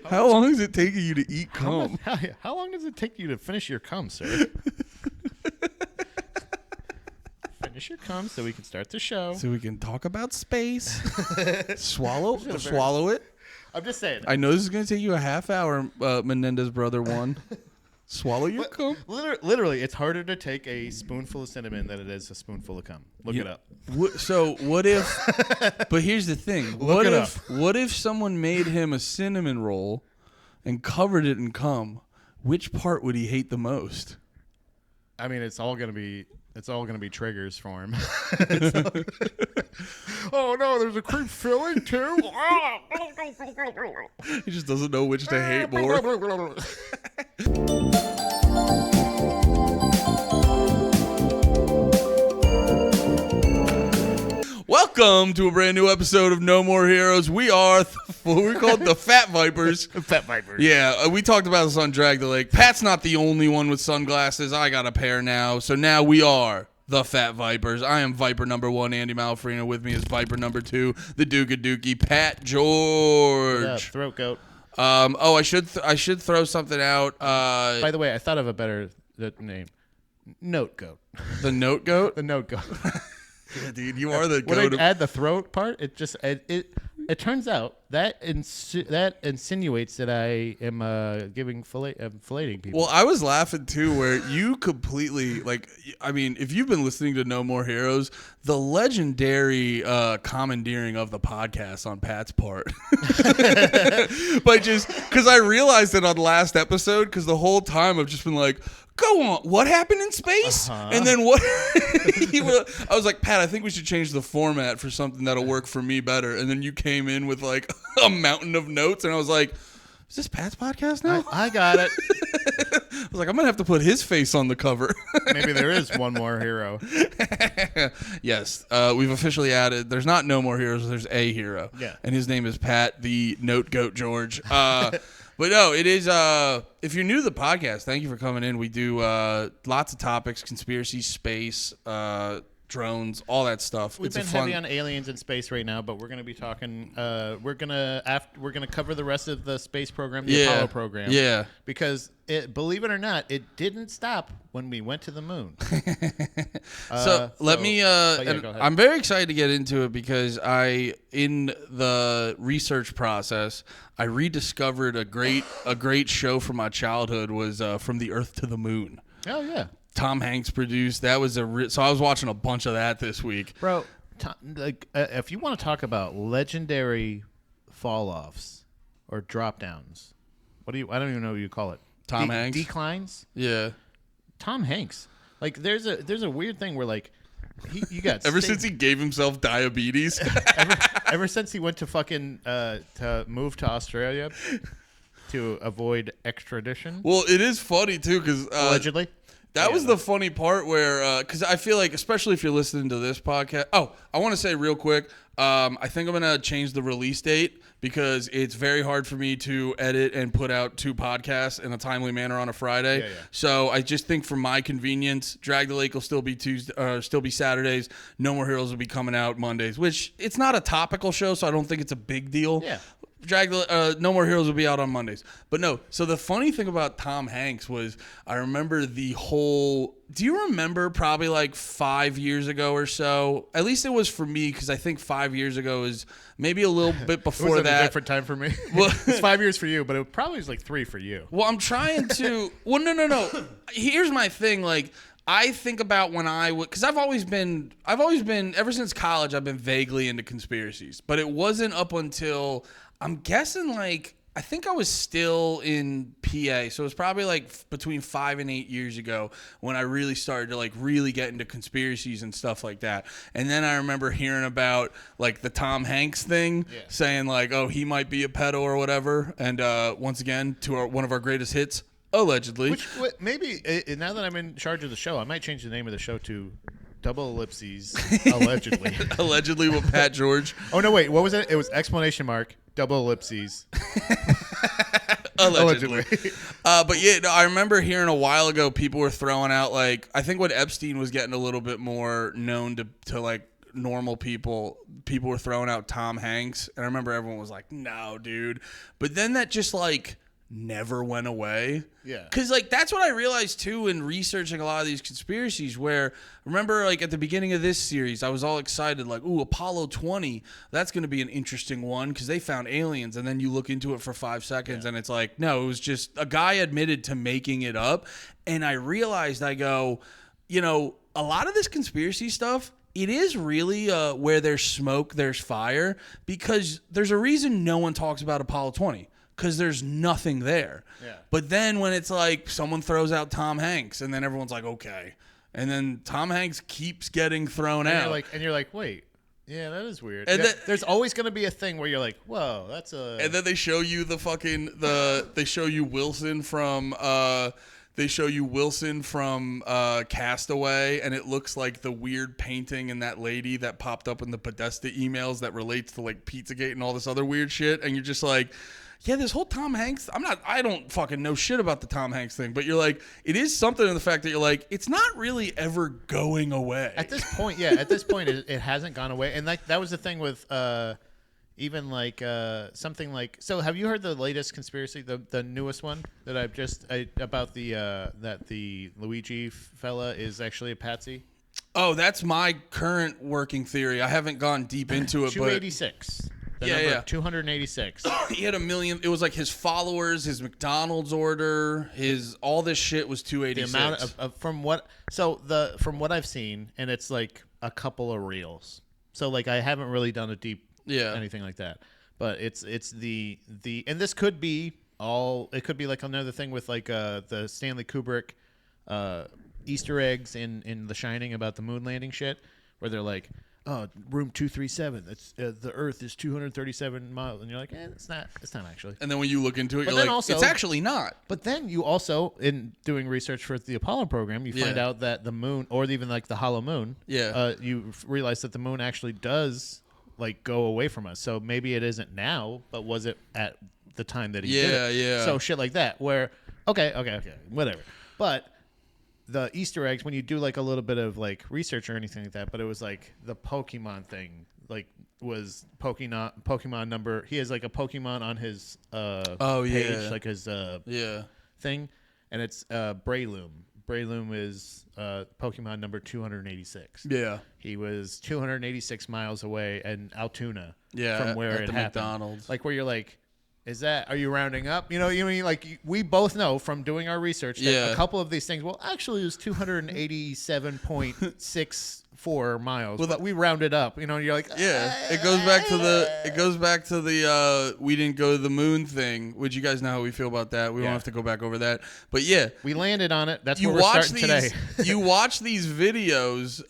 How long is it taking you to eat cum? How long does it take you to finish your cum, sir? Finish your cum so we can start the show. So we can talk about space. Swallow it. I'm just saying. I know this is going to take you a half hour, Menendez brother one. Swallow your cum. Literally, it's harder to take a spoonful of cinnamon than it is a spoonful of cum. Look it up. So what if? But here's the thing. What if someone made him a cinnamon roll and covered it in cum? Which part would he hate the most? I mean, it's all gonna be triggers for him. Oh no, there's a creep filling too. He just doesn't know which to hate more. Welcome to a brand new episode of No More Heroes. We are what we're called the Fat Vipers. Fat Vipers. Yeah, we talked about this on Drag the Lake. Pat's not the only one with sunglasses. I got a pair now. So now we are the Fat Vipers. I am Viper number 1, Andy Malfrino. With me is Viper number 2, the Dooka Dookie, Pat George. Yeah, throat goat. I should throw something out. By the way, I thought of a better name. Note goat. The note goat? The note goat. Yeah, dude, you are the when goat. I add the throat part, it turns out that insinuates that I am filleting people. Well, I was laughing too, where you completely if you've been listening to No More Heroes, the legendary commandeering of the podcast on Pat's part, but just because I realized it on the last episode, because the whole time I've just been like, go on, what happened in space? And then what? I was like, Pat, I think we should change the format for something that'll work for me better. And then you came in with like a mountain of notes, and I was like, is this Pat's podcast now? I got it. I was like, I'm going to have to put his face on the cover. Maybe there is one more hero. Yes. We've officially added, there's not No More Heroes, there's a hero. Yeah. And his name is Pat, the Note Goat George. But no, it is, if you're new to the podcast, thank you for coming in. We do lots of topics, conspiracy, space, drones, all that stuff. We've been heavy on aliens in space right now, but we're going to be talking, we're going to cover the rest of the space program, the Apollo program. Yeah. Because, believe it or not, it didn't stop when we went to the moon. I'm very excited to get into it because in the research process, I rediscovered a great show from my childhood was From the Earth to the Moon. Oh, yeah. Tom Hanks produced. That was so I was watching a bunch of that this week. Bro, if you want to talk about legendary fall-offs or drop-downs, I don't even know what you call it. Tom Hanks? Declines? Yeah. Tom Hanks. Like, there's a weird thing where, like, you got... Ever since he gave himself diabetes. ever since he went to fucking... to move to Australia to avoid extradition. Well, it is funny, too, because... allegedly. That was the funny part where, because I feel like, especially if you're listening to this podcast. Oh, I want to say real quick, I think I'm going to change the release date because it's very hard for me to edit and put out 2 podcasts in a timely manner on a Friday. Yeah. So I just think for my convenience, Drag the Lake will still be Saturdays. No More Heroes will be coming out Mondays, which it's not a topical show, so I don't think it's a big deal. Yeah. No More Heroes will be out on Mondays. But no, so the funny thing about Tom Hanks was I remember the whole... Do you remember probably like 5 years ago or so? At least it was for me because I think 5 years ago is maybe a little bit before it was that. A different time for me. Well, it's 5 years for you, but it probably was like 3 for you. Well, I'm trying to... Well, no. Here's my thing. Like, I think about when I would... Because I've always been... Ever since college, I've been vaguely into conspiracies. But it wasn't up until... I'm guessing, like, I think I was still in PA, so it was probably, like, between 5 and 8 years ago when I really started to, like, really get into conspiracies and stuff like that. And then I remember hearing about, like, the Tom Hanks thing, saying, like, oh, he might be a pedo or whatever. And once again, to one of our greatest hits, allegedly. Which maybe, now that I'm in charge of the show, I might change the name of the show to... Double ellipses, allegedly. Allegedly with Pat George. Oh, no, wait. What was it? It was exclamation mark, double ellipses. Allegedly. But yeah, no, I remember hearing a while ago people were throwing out, like, I think when Epstein was getting a little bit more known to like normal people were throwing out Tom Hanks, and I remember everyone was like, no, dude. But then that just like never went away. Yeah. Because like that's what I realized too in researching a lot of these conspiracies, where remember like at the beginning of this series I was all excited like, ooh, Apollo 20, that's going to be an interesting one because they found aliens, and then you look into it for 5 seconds and it's like, no, it was just a guy admitted to making it up. And I realized, I go, you know, a lot of this conspiracy stuff, it is really where there's smoke there's fire, because there's a reason no one talks about Apollo 20. Because there's nothing there. Yeah. But then when it's like someone throws out Tom Hanks, and then everyone's like, okay. And then Tom Hanks keeps getting thrown out. You're like, wait, yeah, that is weird. And there's always going to be a thing where you're like, whoa, that's a... And then they show you they show you Wilson from... Castaway, and it looks like the weird painting and that lady that popped up in the Podesta emails that relates to like Pizzagate and all this other weird shit. And you're just like... Yeah, this whole Tom Hanks, I don't fucking know shit about the Tom Hanks thing, but you're like, it is something in the fact that you're like, it's not really ever going away. At this point, it hasn't gone away. And that was the thing with even like something like, so have you heard the latest conspiracy, the newest one that about that the Luigi fella is actually a patsy? Oh, that's my current working theory. I haven't gone deep into it, 286. The number 286. He had 1 million. It was like his followers, his McDonald's order, all this shit was 286. The amount from what I've seen, and it's like a couple of reels. So like I haven't really done a deep anything like that. But it's the and this could be it could be like another thing with like the Stanley Kubrick Easter eggs in The Shining about the moon landing shit, where they're like, oh, room 237. That's the Earth is 237 miles, and you're like, it's not actually. And then when you look into it, you're like, it's actually not. But then you also, in doing research for the Apollo program, you find out that the moon, or even like the hollow moon, you realize that the moon actually does like go away from us. So maybe it isn't now, but was it at the time that he did it? Yeah. So shit like that, where okay, whatever. But the Easter eggs, when you do like a little bit of like research or anything like that, but it was like the Pokemon thing, like was Pokemon number. He has like a Pokemon on his page, like his thing, and it's Breloom. Breloom is Pokemon number 286. Yeah, he was 286 miles away in Altoona. Yeah, from where it happened. McDonald's. Like where you're like, are you rounding up? You mean like we both know from doing our research that a couple of these things, well, actually it was 287.64 miles, but we rounded up. You're like, it goes back to the we didn't go to the moon thing. Which you guys know how we feel about that. We won't have to go back over that. But yeah, we landed on it. That's where we're starting today. You watch these videos.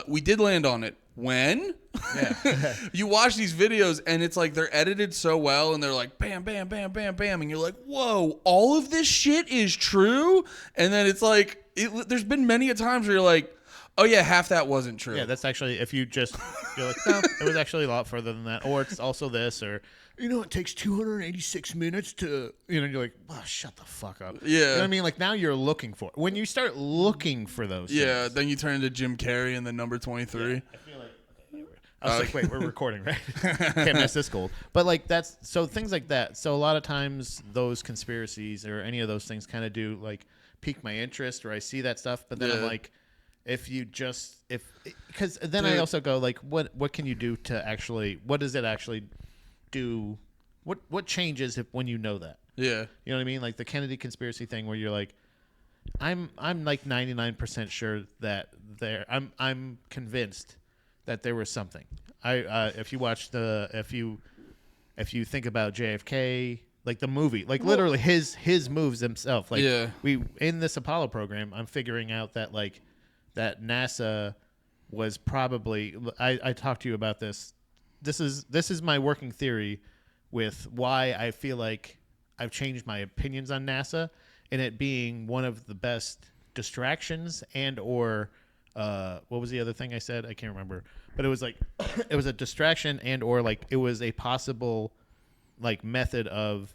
We did land on it. When? Yeah. You watch these videos and it's like they're edited so well, and they're like bam, bam, bam, bam, bam, and you're like, whoa, all of this shit is true. And then it's like there's been many a times where you're like, oh yeah, half that wasn't true. Yeah, that's actually you're like, no, it was actually a lot further than that, or it's also this, or it takes 286 minutes to, you're like, oh, shut the fuck up. Yeah. You know what I mean? Like now you're looking for it. When you start looking for those things, then you turn into Jim Carrey and the number 23. Yeah, I feel like I was like, wait, we're recording, right? Can't mess this gold. But like so things like that. So a lot of times those conspiracies or any of those things kind of do like pique my interest, or I see that stuff, but then I'm like, because then I also go like, what can you do to actually, what does it actually do? What changes when you know that? Yeah. You know what I mean? Like the Kennedy conspiracy thing where you're like, I'm like 99% sure that I'm convinced that there was something. If you think about JFK, like the movie, like literally his moves himself, like we in this Apollo program, I'm figuring out that like that NASA was probably, I talked to you about this. This is my working theory with why I feel like I've changed my opinions on NASA, and it being one of the best distractions and or what was the other thing I said? I can't remember. But it was like it was a distraction and or like it was a possible like method of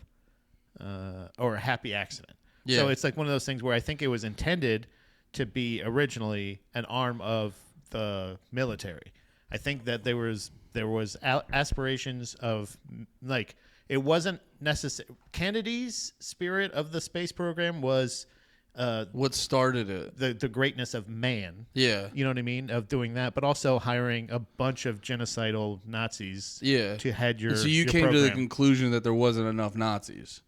or a happy accident. Yeah. So it's like one of those things where I think it was intended to be originally an arm of the military. I think that there was aspirations of like it wasn't necessary. Kennedy's spirit of the space program was what started it, the greatness of man. Yeah, you know what I mean, of doing that, but also hiring a bunch of genocidal Nazis. Yeah, to head your. And so you came program. to the conclusion that there wasn't enough Nazis.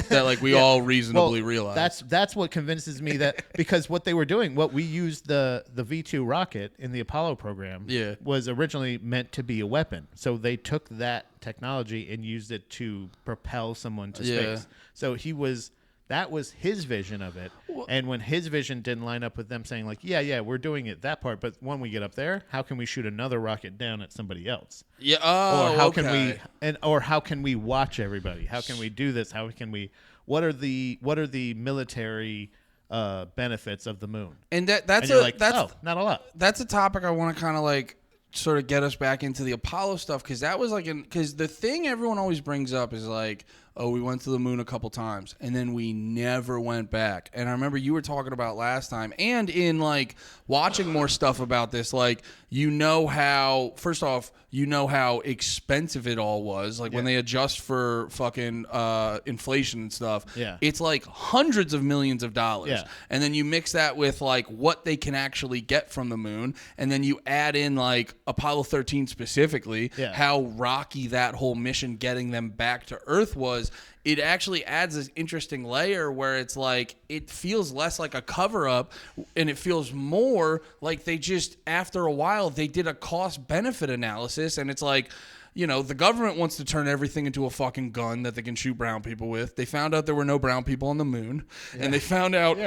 That like we all reasonably realized. That's what convinces me that because what they were doing, what we used the V2 rocket in the Apollo program, was originally meant to be a weapon. So they took that technology and used it to propel someone to space. So that was his vision of it. And when his vision didn't line up with them saying like, yeah, we're doing it, that part, but when we get up there, how can we shoot another rocket down at somebody else? Yeah. Or how can we watch everybody? How can we do this? How can we what are the military benefits of the moon? And that's not a lot. That's a topic I want to kind of like sort of get us back into the Apollo stuff, because that was like because the thing everyone always brings up is like, oh, we went to the moon a couple times and then we never went back. And I remember you were talking about last time, and in like watching more stuff about this, like, first off, how expensive it all was. Like when they adjust for fucking inflation and stuff, it's like hundreds of millions of dollars. Yeah. And then you mix that with like what they can actually get from the moon. And then you add in like Apollo 13 specifically, how rocky that whole mission getting them back to Earth was. It actually adds this interesting layer where it's like it feels less like a cover-up and it feels more like they just, after a while, they did a cost-benefit analysis, and it's like, you know, the government wants to turn everything into a fucking gun that they can shoot brown people with. They found out there were no brown people on the moon, and they found out...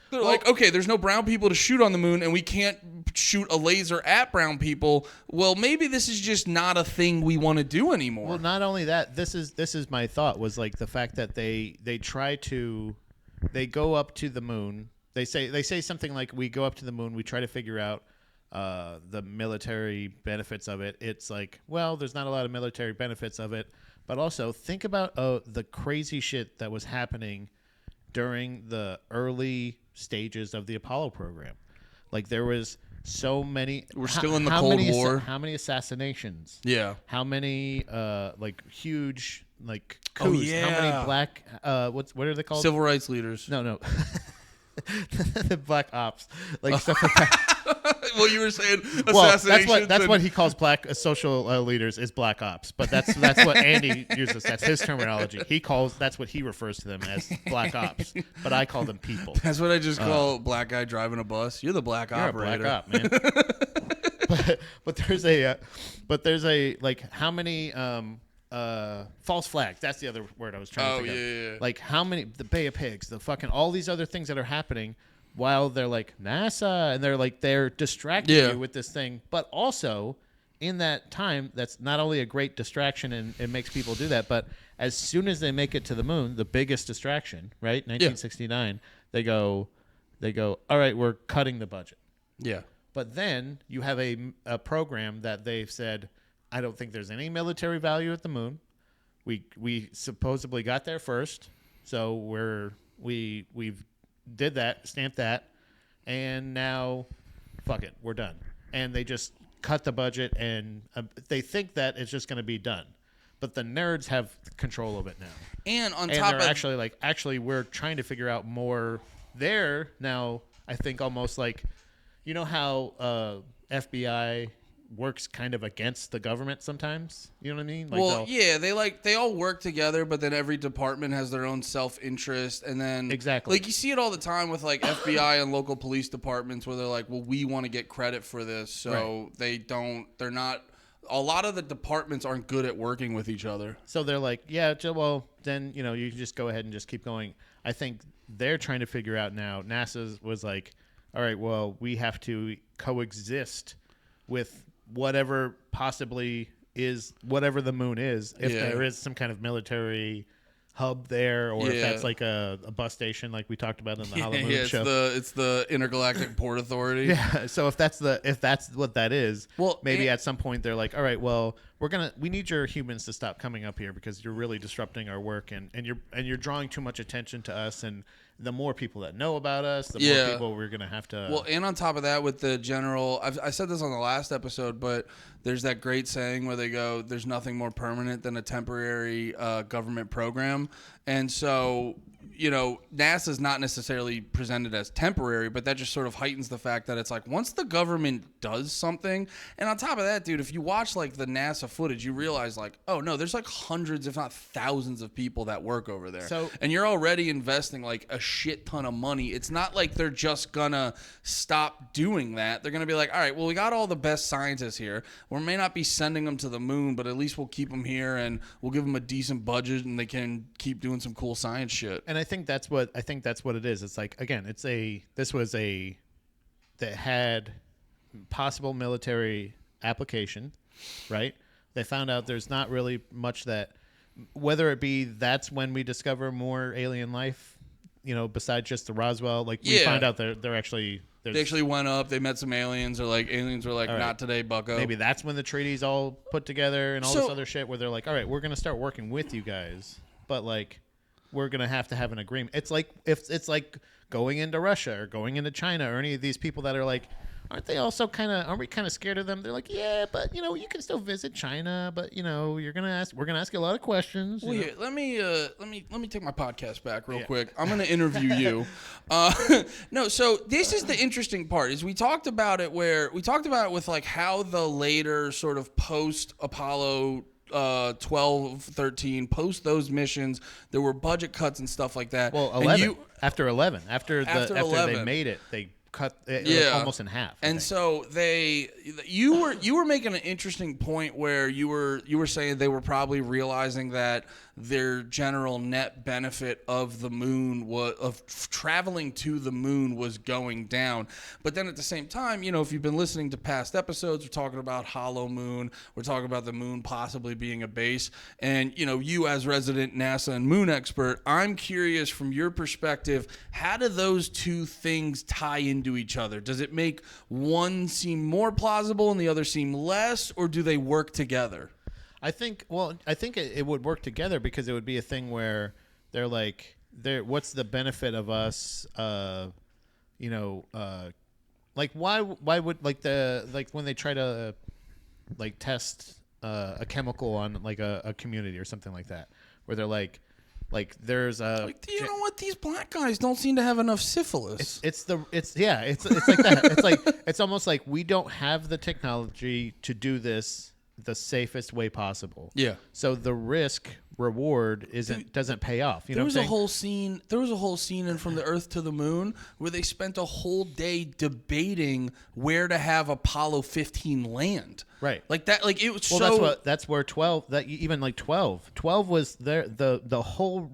They're like, okay, there's no brown people to shoot on the moon, and we can't shoot a laser at brown people. Well, maybe this is just not a thing we want to do anymore. Well, not only that, this is my thought, was like the fact that they go up to the moon. They say something like, we go up to the moon, we try to figure out the military benefits of it. It's like, well, there's not a lot of military benefits of it, but also think about the crazy shit that was happening during the early stages of the Apollo program. Like there was so many. We're still in the Cold War. How many assassinations? Yeah. How many like huge like coups? How many black what are they called? Civil rights leaders. No. The black ops, like stuff like that. Well, you were saying assassinations. Well, that's what he calls black social leaders is black ops. But that's what Andy uses. That's his terminology. That's what he refers to them as, black ops. But I call them people. That's what I just call black guy driving a bus. You're the black operator. You're a black op, man. but there's a like how many false flags. That's the other word I was trying to think of. Yeah. Like how many, the Bay of Pigs, the fucking all these other things that are happening while they're like NASA, and they're distracting you with this thing. But also in that time, that's not only a great distraction and it makes people do that, but as soon as they make it to the moon, the biggest distraction, right? 1969, they go, all right, we're cutting the budget. Yeah. But then you have a program that they've said, I don't think there's any military value at the moon. We supposedly got there first, so we've did that, stamped that, and now, fuck it, we're done. And they just cut the budget, and they think that it's just going to be done. But the nerds have control of it now. And they're actually, we're trying to figure out more there now. I think almost like, you know how FBI works kind of against the government sometimes. You know what I mean? Like they all work together, but then every department has their own self-interest, and then exactly, like you see it all the time with like FBI and local police departments where they're like, well, we want to get credit for this, so they're not. A lot of the departments aren't good at working with each other. So they're like, yeah, well, then you can just go ahead and just keep going. I think they're trying to figure out now. NASA was like, all right, well, we have to coexist with whatever possibly is, whatever the moon is, if there is some kind of military hub there, or if that's like a bus station like we talked about in the Hollow Moon show. It's the Intergalactic Port Authority. Yeah, so if that's what that is, well, maybe at some point they're like, all right, well, we need your humans to stop coming up here because you're really disrupting our work, and you're drawing too much attention to us, and the more people that know about us, the more people we're gonna have to. Well, and on top of that, with the general, I said this on the last episode, but there's that great saying where they go, "There's nothing more permanent than a temporary government program," and so. NASA's not necessarily presented as temporary, but that just sort of heightens the fact that it's like once the government does something, and on top of that, dude, if you watch like the NASA footage, you realize like, oh no, there's like hundreds, if not thousands of people that work over there. So, and you're already investing like a shit ton of money. It's not like they're just gonna stop doing that. They're gonna be like, all right, well, we got all the best scientists here. We may not be sending them to the moon, but at least we'll keep them here and we'll give them a decent budget and they can keep doing some cool science shit. And I think that's what it is. It's like, again, that had possible military application, right? They found out there's not really much that, whether it be that's when we discover more alien life, besides just the Roswell. Like we find out they're actually. They actually went up. They met some aliens, or like aliens were like, "Not today, Bucko." Maybe that's when the treaties all put together and all this other shit, where they're like, "All right, we're gonna start working with you guys, but like, we're gonna have to have an agreement." It's like it's like going into Russia or going into China or any of these people that are like, aren't we kind of scared of them? They're like, yeah, but you can still visit China, but we're gonna ask you a lot of questions. Well, yeah, let me take my podcast back real quick. I'm gonna interview you. No, so this is the interesting part. Is we talked about it with like how the later sort of post Apollo 12, 13, post those missions, there were budget cuts and stuff like that. Well, 11. After 11, after they made it, they cut it almost in half. And so you were making an interesting point where you were saying they were probably realizing that their general net benefit of the moon of traveling to the moon was going down. But then at the same time, if you've been listening to past episodes, we're talking about hollow moon, we're talking about the moon possibly being a base. And you as resident NASA and moon expert, I'm curious from your perspective, how do those two things tie into each other? Does it make one seem more plausible and the other seem less, or do they work together? I think it would work together because it would be a thing where they're like, what's the benefit of us, like why would like when they try to like test a chemical on like a community or something like that, where they're like there's a you know what, these black guys don't seem to have enough syphilis. It's like that. It's almost like we don't have the technology to do this the safest way possible. Yeah. So the risk reward doesn't pay off. There was a whole scene in From the Earth to the Moon where they spent a whole day debating where to have Apollo 15 land. Right. Like that. Like it was. Well, that's where 12. That even like 12. 12 was there. The whole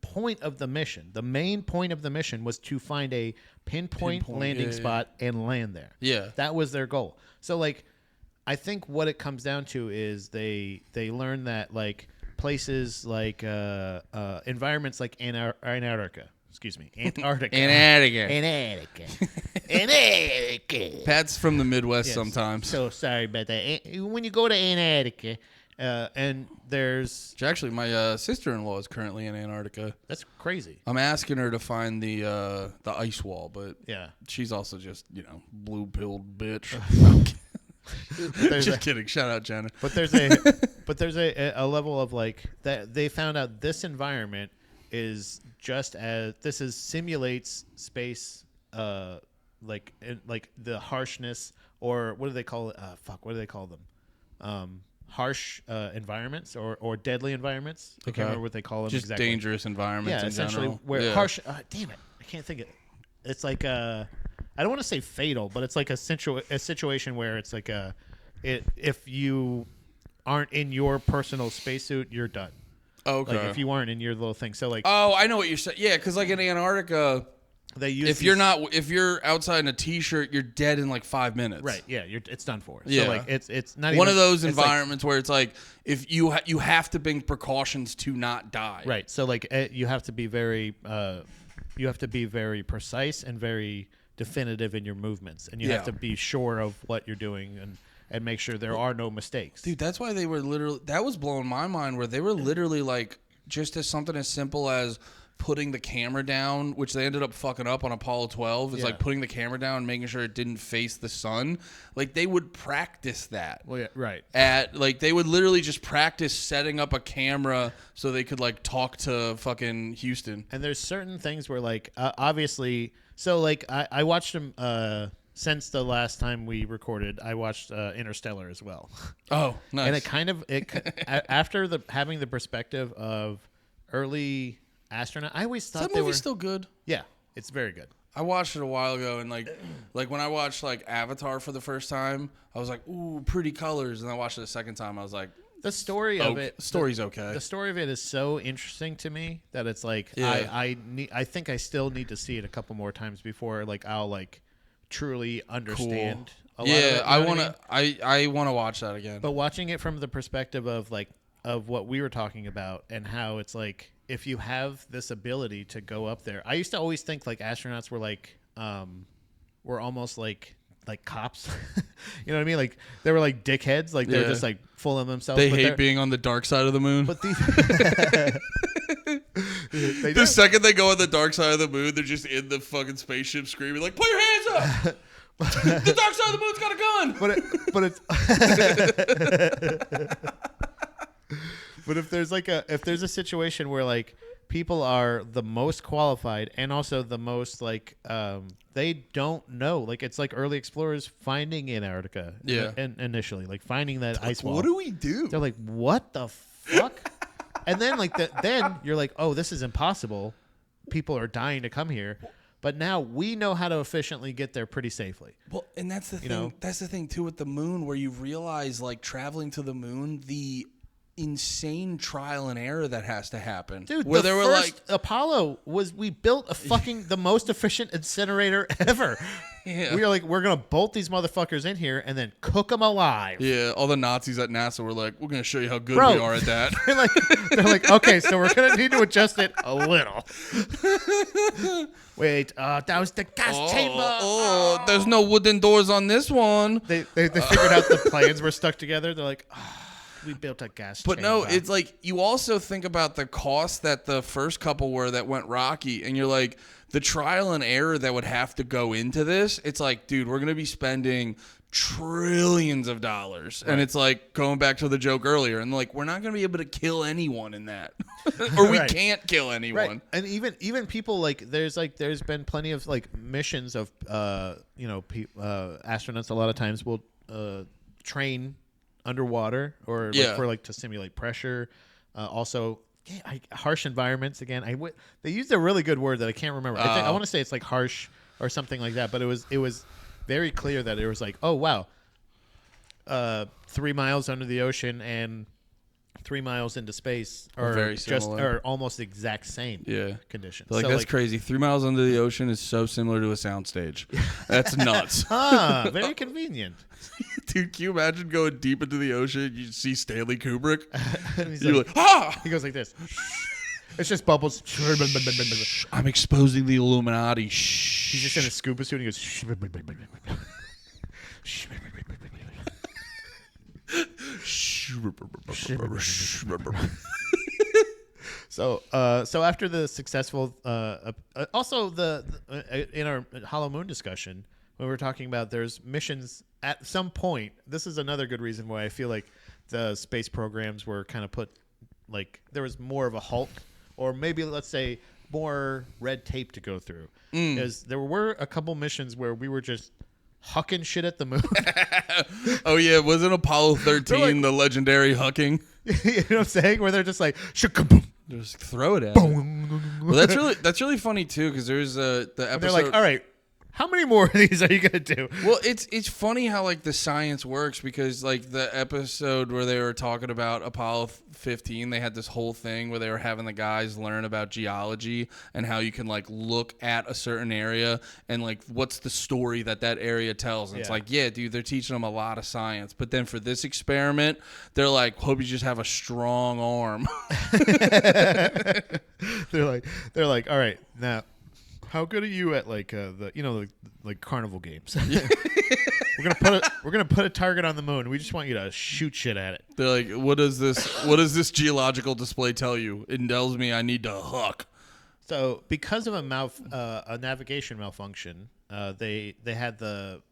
point of the mission. The main point of the mission was to find a pinpoint landing spot and land there. Yeah. That was their goal. So like, I think what it comes down to is they learn that like places like environments like Antarctica. Pat's from the Midwest sometimes. So sorry about that. When you go to Antarctica, and there's actually my sister-in-law is currently in Antarctica. That's crazy. I'm asking her to find the ice wall, but she's also just blue-pilled bitch. Just kidding. Shout out, Jenna. But there's a level of like that they found out this environment is just as simulates space, like the harshness, or what do they call it? What do they call them? Harsh environments or deadly environments. I can't remember what they call them. Just exactly. Dangerous environments. Yeah, in essentially general. where harsh. Damn it, I can't think of it. It's like I don't want to say fatal, but it's like a situation where it's like if you aren't in your personal spacesuit, you're done. Okay. Like if you aren't in your little thing, so like. Oh, I know what you're saying. Yeah, because like in Antarctica, they use if you're outside in a t-shirt, you're dead in like 5 minutes. Right. Yeah. It's done for. Yeah. So like it's not one even, of those environments where it's like if you have to bring precautions to not die. Right. So like you have to be very precise and very definitive in your movements, and you have to be sure of what you're doing and make sure there are no mistakes. Dude, that's why they were literally, that was blowing my mind, where they were literally like, just as something as simple as putting the camera down, which they ended up fucking up on Apollo 12. It's like putting the camera down and making sure it didn't face the sun. Like they would practice that. Well, yeah, right. They would literally just practice setting up a camera so they could like talk to fucking Houston. And there's certain things where like obviously, so like I watched them since the last time we recorded. I watched Interstellar as well. Oh, nice. And it kind of after having the perspective of early astronaut, I always thought that movie's still good. Yeah, it's very good. I watched it a while ago, and like when I watched like Avatar for the first time, I was like, "Ooh, pretty colors," and I watched it a second time, I was like, the story of it. Story's okay. The story of it is so interesting to me that it's like I think I still need to see it a couple more times before like I'll like truly understand. Cool. A lot of it, I wanna watch that again. But watching it from the perspective of like of what we were talking about and how it's like if you have this ability to go up there. I used to always think like astronauts were like were almost like cops. You know what I mean? Like they were like dickheads, like they were just like full of themselves. They hate being on the dark side of the moon. But these the second they go on the dark side of the moon, they're just in the fucking spaceship screaming like, "Put your hands up!" The dark side of the moon's got a gun. But if there's a situation where like people are the most qualified and also the most like they don't know, like it's like early explorers finding Antarctica. And initially like finding that ice wall. What do we do? They're like, what the fuck? And then like then you're like, oh, this is impossible. People are dying to come here. But now we know how to efficiently get there pretty safely. Well, and that's the thing. That's the thing too with the moon, where you realize like traveling to the moon, the insane trial and error that has to happen. Dude, where the first Apollo we built a fucking the most efficient incinerator ever. Yeah. We are like, we're gonna bolt these motherfuckers in here and then cook them alive. Yeah, all the Nazis at NASA were like, we're gonna show you how good we are at that. they're like, okay, so we're gonna need to adjust it a little. Wait, that was the gas chamber. There's no wooden doors on this one. They figured out the plans were stuck together. They're like, we built a gas chamber. But no, it's like you also think about the cost that the first couple were that went rocky, and you're like, the trial and error that would have to go into this, it's like, dude, we're going to be spending trillions of dollars. Right. And it's like going back to the joke earlier, and like, we're not going to be able to kill anyone in that. Or we can't kill anyone. Right. And even people like there's been plenty of like missions of astronauts a lot of times will train underwater or like to simulate pressure. Also harsh environments again. They used a really good word that I can't remember. I want to say it's like harsh or something like that, but it was very clear that it was like, oh wow, 3 miles under the ocean and 3 miles into space are very similar. Or almost exact same conditions. Like, so that's crazy. 3 miles under the ocean is so similar to a soundstage. That's nuts. Very convenient. Dude, can you imagine going deep into the ocean? You see Stanley Kubrick. You're like, ah! He goes like this. It's just bubbles. I'm exposing the Illuminati. He's just in a scuba suit and he goes. So after the successful, also in our Hollow Moon discussion, when we were talking about there's missions at some point. This is another good reason why I feel like the space programs were kind of put like there was more of a halt, or maybe let's say more red tape to go through. Because there were a couple missions where we were just hucking shit at the moon. Oh yeah, wasn't Apollo 13 like, the legendary hucking? You know what I'm saying? Where they're just like, just throw it at it. Well, that's really funny too, because there's the episode. And they're like, all right, how many more of these are you gonna do? Well, it's funny how like the science works, because like the episode where they were talking about Apollo 15, they had this whole thing where they were having the guys learn about geology and how you can like look at a certain area and like what's the story that area tells. And it's like, yeah, dude, they're teaching them a lot of science. But then for this experiment, they're like, hope you just have a strong arm. They're like, all right, now. How good are you at like like carnival games? We're gonna put a target on the moon. We just want you to shoot shit at it. They're like, what does this geological display tell you? It tells me I need to huck. So because of a navigation malfunction, they had the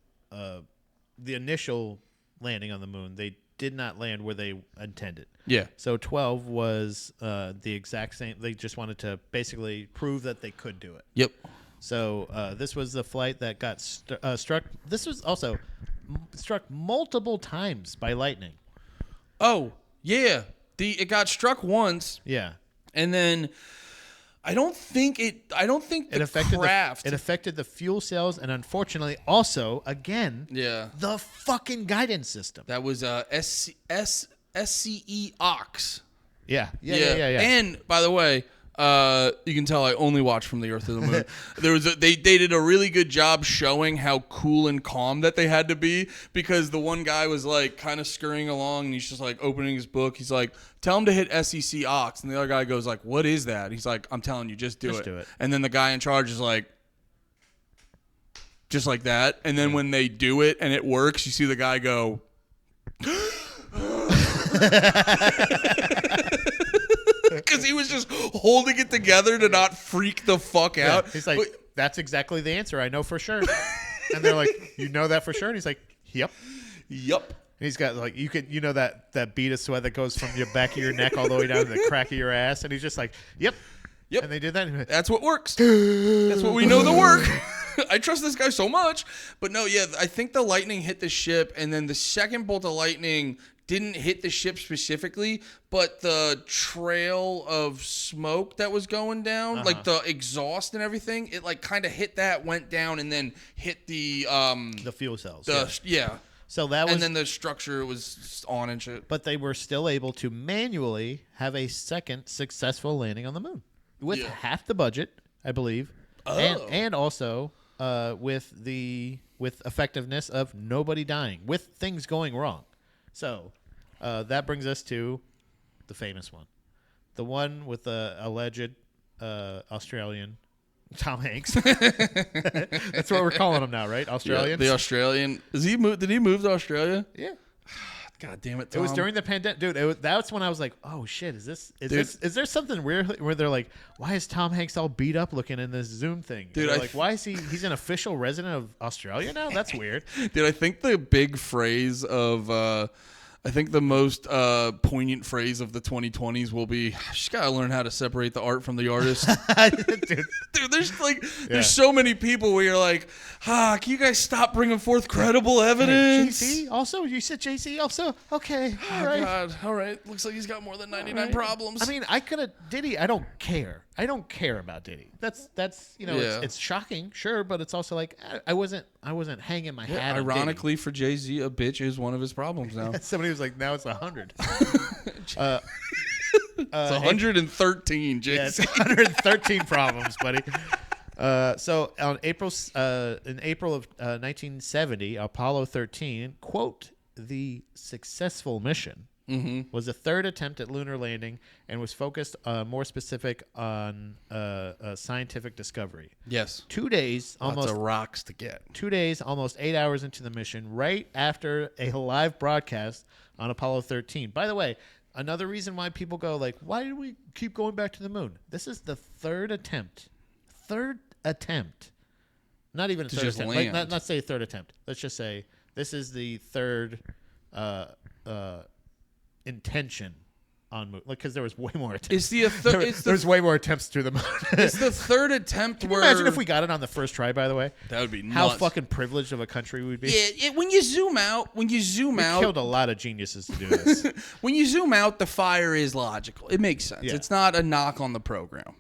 initial landing on the moon. They did not land where they intended. Yeah. So 12 was the exact same. They just wanted to basically prove that they could do it. Yep. So this was the flight that got struck. This was also struck multiple times by lightning. Oh, yeah. It got struck once. Yeah. And then I don't think the craft. It affected the fuel cells and unfortunately also, again, the fucking guidance system. That was SCE Ox. Yeah. And by the way, you can tell I only watch From the Earth to the Moon. They did a really good job showing how cool and calm that they had to be, because the one guy was like kind of scurrying along and he's just like opening his book. He's like, tell him to hit SEC Ox. And the other guy goes like, what is that? He's like, I'm telling you, just do it. And then the guy in charge is like, just like that. And then when they do it and it works, you see the guy go, because he was just holding it together to not freak the fuck out. Yeah, he's like, that's exactly the answer. I know for sure. And they're like, you know that for sure? And he's like, yep. And he's got like, you know that bead of sweat that goes from your back of your neck all the way down to the crack of your ass. And he's just like, yep. And they did that. That's what works. That's what we know the work. I trust this guy so much. But no, yeah, I think the lightning hit the ship, and then the second bolt of lightning didn't hit the ship specifically, but the trail of smoke that was going down, like the exhaust and everything, it like kind of hit that, went down, and then hit the fuel cells. So that was, and then the structure was on and shit. But they were still able to manually have a second successful landing on the moon with half the budget, I believe, and also with effectiveness of nobody dying, with things going wrong. So that brings us to the famous one. The one with the alleged Australian Tom Hanks. That's what we're calling him now, right? Australian? Yeah, the Australian. Did he move to Australia? Yeah. God damn it, Tom. It was during the pandemic. Dude, that's when I was like, oh, shit, is there something weird where they're like, why is Tom Hanks all beat up looking in this Zoom thing? Dude, like, why is he's an official resident of Australia now? That's weird. Dude, I think the big phrase of, I think the most poignant phrase of the 2020s will be, just got to learn how to separate the art from the artist. Dude, there's so many people where you're like, can you guys stop bringing forth credible evidence? JC also? You said JC also? Okay, all right. God, all right. Looks like he's got more than 99 problems. I mean, I could have, Diddy, I don't care. I don't care about Diddy. That's it's shocking, sure, but it's also like I wasn't hanging my hat. Ironically, for Jay-Z, a bitch is one of his problems now. Somebody was like, now it's 100. It's 113, Jay-Z. Yeah, it's 113 problems, buddy. So in April of 1970, Apollo 13, quote, the successful mission. Was a third attempt at lunar landing and was focused more specific on scientific discovery. Yes. 2 days, lots of rocks to get. 2 days, almost 8 hours into the mission, right after a live broadcast on Apollo 13. By the way, another reason why people go like, why do we keep going back to the moon? This is the third attempt. Not even a third attempt. Like, not say third attempt. Let's just say this is the third intention on moon, like, because there was way more attempts. There's way more attempps to the moon. It's the third attempt. Can you imagine if we got it on the first try? By the way, that would be nuts. How fucking privileged of a country we'd be. Yeah. When you zoom out, we killed a lot of geniuses to do this. When you zoom out, the fire is logical. It makes sense. Yeah. It's not a knock on the program.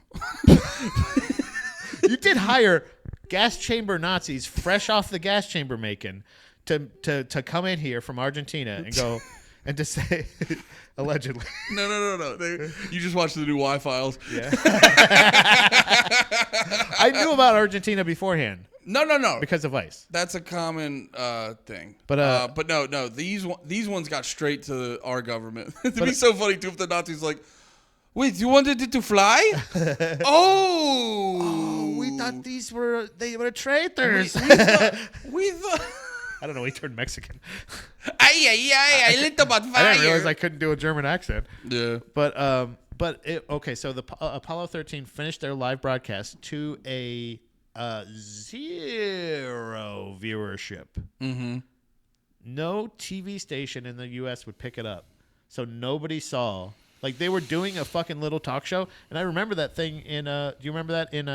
You did hire gas chamber Nazis fresh off the gas chamber making to come in here from Argentina and go. And to say, allegedly. No. You just watched the new Y-Files. Yeah. I knew about Argentina beforehand. No. Because of Vice. That's a common thing. But no. These ones got straight to our government. It'd be so funny too if the Nazis like, wait, you wanted it to fly? Oh, we thought they were traitors. We thought. I don't know. He turned Mexican. Ay, little but fire. I didn't realize I couldn't do a German accent. Yeah. But Okay, so the Apollo 13 finished their live broadcast to a 0 viewership. Mm-hmm. No TV station in the U.S. would pick it up, so nobody saw. Like, they were doing a fucking little talk show, and I remember that thing in. Do you remember that in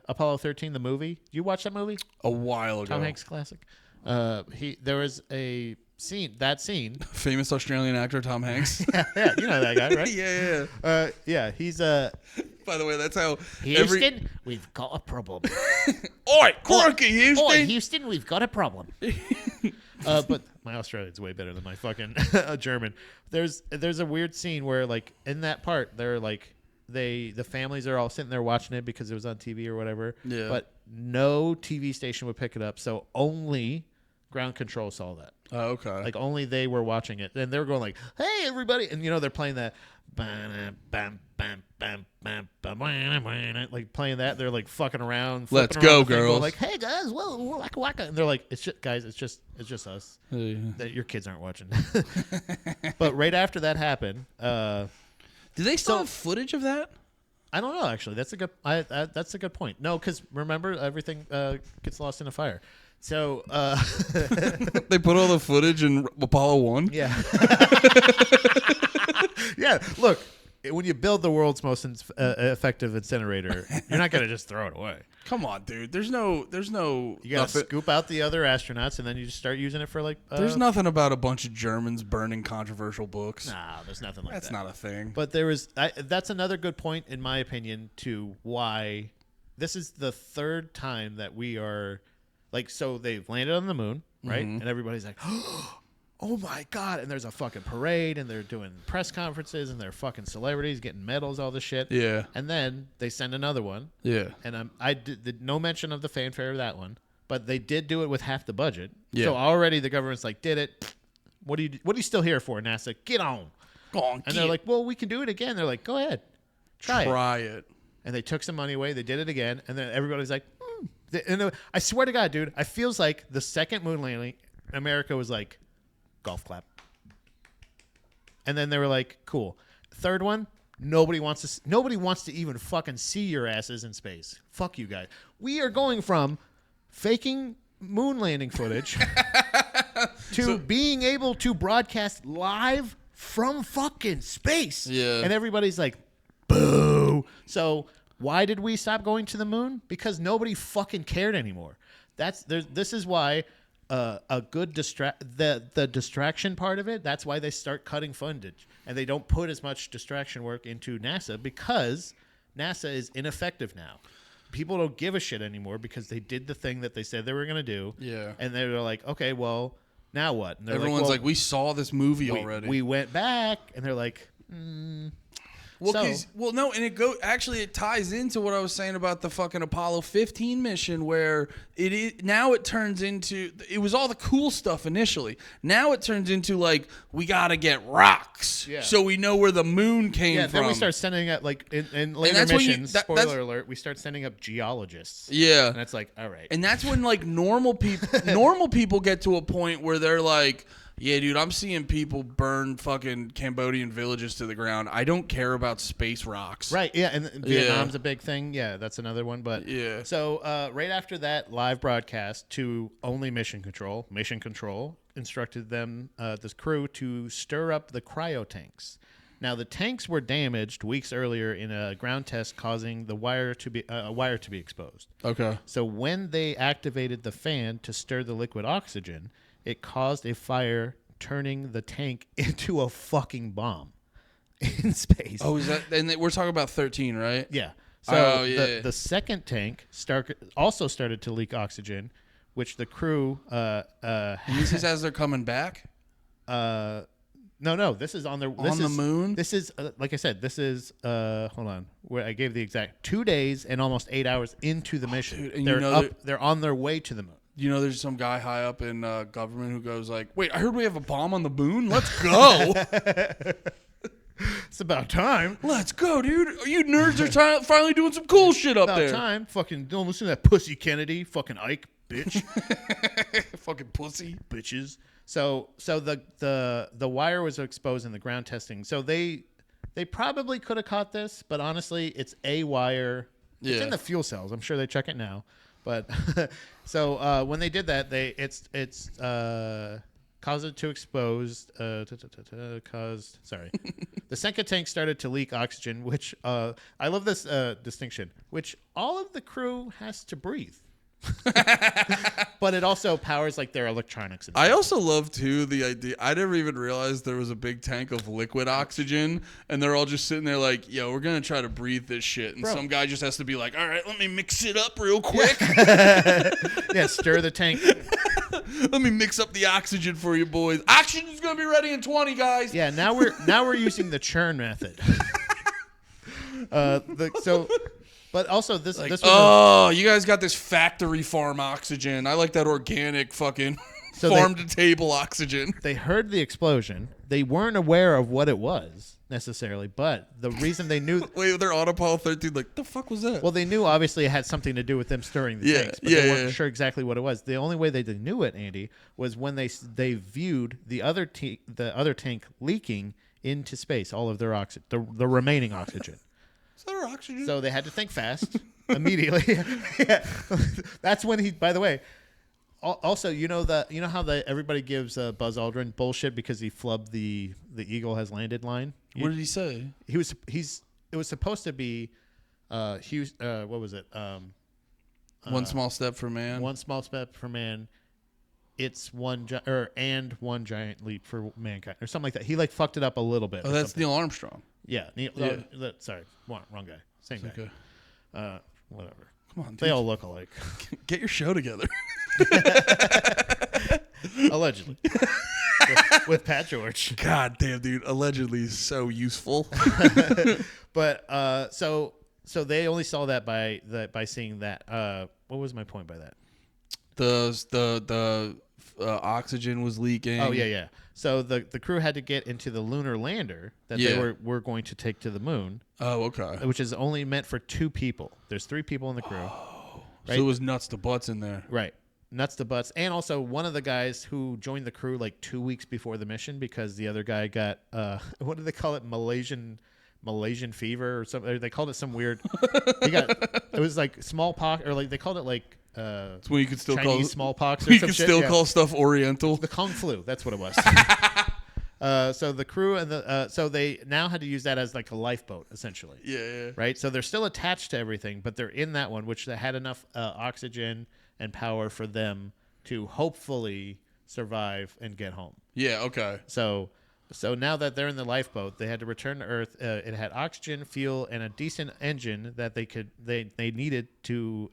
Apollo 13, the movie? Did you watch that movie? A while ago. Tom Hanks classic. There was a scene. That scene. Famous Australian actor Tom Hanks. Yeah, you know that guy, right? Yeah. Yeah, he's By the way, that's how Houston, we've got a problem. Oi, crikey, Houston! Oi, Houston, we've got a problem. But my Australian's way better than my fucking German. There's a weird scene where, like, in that part, they're like, the families are all sitting there watching it because it was on TV or whatever. Yeah. But no TV station would pick it up, so only ground control saw that. Oh, okay. Like, only they were watching it, and they were going like, "Hey, everybody!" And they're playing that, like playing that. They're like fucking around. Let's go, around girls! Going like, "Hey guys, whoa, waka waka!" And they're like, "It's just guys, it's just us. That your kids aren't watching." But right after that happened, do they still have footage of that? I don't know. Actually, that's a good. That's a good point. No, because remember, everything gets lost in a fire. So They put all the footage in Apollo 1? Yeah. Yeah. Look, when you build the world's most effective incinerator, you're not gonna just throw it away. Come on, dude. There's no. You gotta scoop out the other astronauts, and then you just start using it for like. There's nothing about a bunch of Germans burning controversial books. Nah, there's nothing like that. That's not a thing. But there was. That's another good point, in my opinion, to why this is the third time that we are. Like, so they've landed on the moon, right? Mm-hmm. And everybody's like, oh my God. And there's a fucking parade, and they're doing press conferences, and they're fucking celebrities getting medals, all this shit. Yeah. And then they send another one. Yeah. And I did no mention of the fanfare of that one, but they did do it with half the budget. Yeah. So already the government's like, did it. What are you still here for, NASA? Get on. Go on, And they're like, well, we can do it again. They're like, go ahead. Try it. And they took some money away. They did it again. And then everybody's like, And I swear to God, dude, I feels like the second moon landing, America was like, golf clap. And then they were like, cool. Third one, nobody wants to even fucking see your asses in space. Fuck you guys. We are going from faking moon landing footage to being able to broadcast live from fucking space. Yeah. And everybody's like, boo. So why did we stop going to the moon? Because nobody fucking cared anymore. This is why a good the distraction part of it. That's why they start cutting fundage, and they don't put as much distraction work into NASA, because NASA is ineffective now. People don't give a shit anymore because they did the thing that they said they were going to do. Yeah. And they're like, okay, well, now what? And everyone's like, we saw this movie already. We went back, and they're like, no, and it ties into what I was saying about the fucking Apollo 15 mission, where it turns into, it was all the cool stuff initially. Now it turns into like, we gotta get rocks, so we know where the moon came from. Then we start sending up, like, in later missions. Spoiler alert: we start sending up geologists. Yeah, and it's like, all right. And that's when like normal people get to a point where they're like, yeah, dude, I'm seeing people burn fucking Cambodian villages to the ground. I don't care about space rocks. Right, yeah, and Vietnam's a big thing. Yeah, that's another one. But yeah. So right after that live broadcast to only Mission Control instructed them, this crew, to stir up the cryo tanks. Now, the tanks were damaged weeks earlier in a ground test, causing the wire to be exposed. Okay. So when they activated the fan to stir the liquid oxygen, it caused a fire, turning the tank into a fucking bomb in space. Oh, is that? And we're talking about 13, right? Yeah. So the second tank also started to leak oxygen, which the crew. This is as they're coming back. No. This is on the moon. This is like I said. This is hold on. Where I gave the exact 2 days and almost 8 hours into the mission. Dude, and they're on their way to the moon. You know, there's some guy high up in government who goes like, "Wait, I heard we have a bomb on the moon. Let's go." It's about time. Let's go, dude. You nerds are finally doing some cool shit up there. About time. Fucking don't listen to that pussy Kennedy. Fucking Ike, bitch. Fucking pussy. Bitches. So the wire was exposed in the ground testing. So they They probably could have caught this, but honestly, it's a wire. Yeah. It's in the fuel cells. I'm sure they check it now. But so when they did that, it's caused it to expose. Caused. Sorry, the Senka tank started to leak oxygen, which I love this distinction, which all of the crew has to breathe. But it also powers like their electronics. And I also love too the idea. I never even realized there was a big tank of liquid oxygen, and they're all just sitting there like, "Yo, we're gonna try to breathe this shit." And some guy just has to be like, "All right, let me mix it up real quick." Yeah, stir the tank. Let me mix up the oxygen for you boys. Oxygen's gonna be ready in 20, guys. Yeah, now we're using the churn method. But also this Like, this was you guys got this factory farm oxygen. I like that organic fucking farm to table oxygen. They heard the explosion. They weren't aware of what it was necessarily, but the reason they knew Wait, they're on Apollo 13 like, the fuck was that? well, they knew obviously it had something to do with them stirring the tanks, but they weren't sure exactly what it was. The only way they knew it, Andy, was when they viewed the other tank leaking into space, all of their oxygen, the remaining oxygen. Is there oxygen? So they had to think fast immediately. Yeah. That's when he. By the way, also you know how everybody gives Buzz Aldrin bullshit because he flubbed the Eagle has landed line. What did he say? It was supposed to be, what was it? One small step for man. One small step for man. It's one giant leap for mankind, or something like that. He like fucked it up a little bit. Oh, that's Neil Armstrong. Yeah. Sorry, wrong guy. Same guy. Okay. Whatever. Come on, dude. They all look alike. Get your show together. Allegedly. with Pat George. God damn, dude. Allegedly so useful. But so they only saw that by seeing that. What was my point by that? The oxygen was leaking. Oh yeah. So the crew had to get into the lunar lander that they were going to take to the moon. Oh, okay. Which is only meant for 2 people. There's 3 people in the crew. Oh, right? So it was nuts to butts in there. Right. Nuts to butts. And also one of the guys who joined the crew like 2 weeks before the mission because the other guy got what do they call it? Malaysian fever or something. They called it some weird. It was like smallpox or like they called it like. It's when you could still Chinese call smallpox. You could still call stuff Oriental. The Kung flu. That's what it was. So the crew and so they now had to use that as like a lifeboat essentially. Yeah. Right. So they're still attached to everything, but they're in that one, which they had enough oxygen and power for them to hopefully survive and get home. Yeah. Okay. So now that they're in the lifeboat, they had to return to Earth. It had oxygen, fuel, and a decent engine that they needed to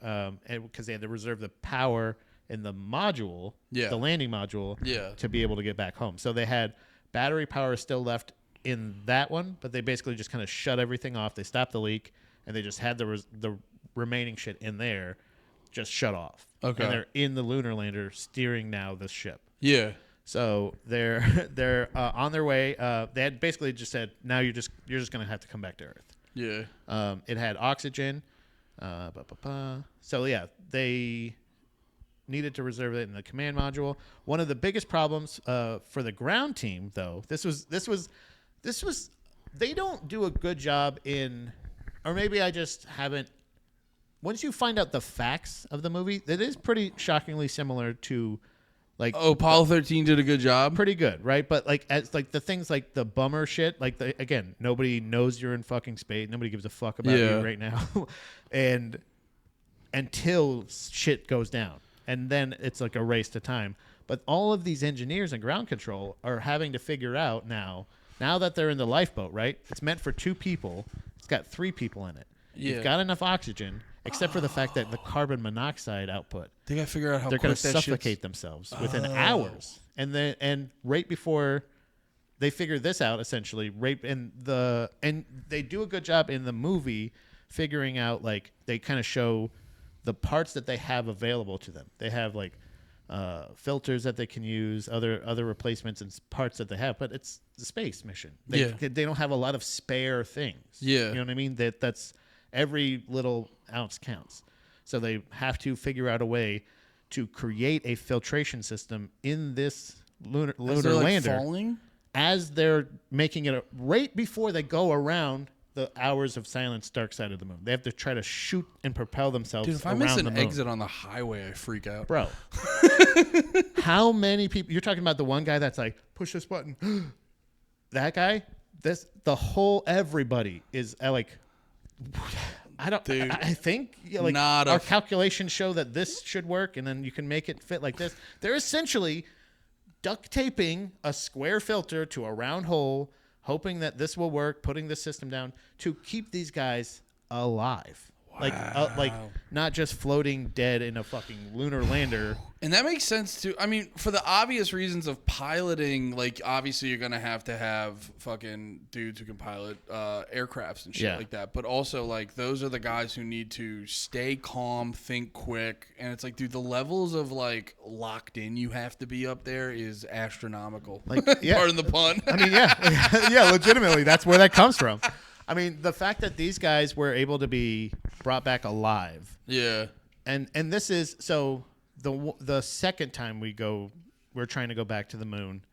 because they had to reserve the power in the module, the landing module, to be able to get back home. So they had battery power still left in that one, but they basically just kind of shut everything off. They stopped the leak, and they just had the remaining shit in there just shut off. Okay. And they're in the lunar lander steering now this ship. Yeah. So they're on their way. They had basically just said, now you're just going to have to come back to Earth. Yeah. It had oxygen. So yeah, they needed to reserve it in the command module. One of the biggest problems for the ground team, though, this was they don't do a good job in, or maybe I just haven't. Once you find out the facts of the movie, it is pretty shockingly similar to. Like, Apollo 13 did a good job. Pretty good, right? But like as like the things like the bummer shit, like again, nobody knows you're in fucking space. Nobody gives a fuck about you right now. And until shit goes down. And then it's like a race to time. But all of these engineers and ground control are having to figure out now that they're in the lifeboat, right? It's meant for 2 people. It's got 3 people in it. Yeah. You've got enough oxygen. Except for the fact that the carbon monoxide output, they got to figure out how they're going to suffocate themselves within hours, and right before they figure this out, essentially, and they do a good job in the movie figuring out like they kind of show the parts that they have available to them. They have like filters that they can use, other replacements and parts that they have, but it's the space mission. They don't have a lot of spare things. Yeah, you know what I mean. That's every little ounce counts. So they have to figure out a way to create a filtration system in this lunar lander. Falling? as they're making it right before they go around the hours of silence dark side of the moon. They have to try to shoot and propel themselves Dude, if I around miss the an moon. exit on the highway, I freak out. Bro, how many people? You're talking about the one guy that's like, push this button. That guy, everybody is like, Dude, I think like our calculations show that this should work, and then you can make it fit like this. They're essentially duct taping a square filter to a round hole, hoping that this will work, putting the system down to keep these guys alive. Wow. Like not just floating dead in a fucking lunar lander. And that makes sense too. I mean, for the obvious reasons of piloting, like obviously you're gonna have to have fucking dudes who can pilot aircrafts and shit like that. But also like those are the guys who need to stay calm, think quick, and it's like, dude, the levels of like locked in you have to be up there is astronomical. Like, pardon the pun. I mean, yeah, legitimately, that's where that comes from. I mean, the fact that these guys were able to be brought back alive. Yeah. And this is so the second time we're trying to go back to the moon,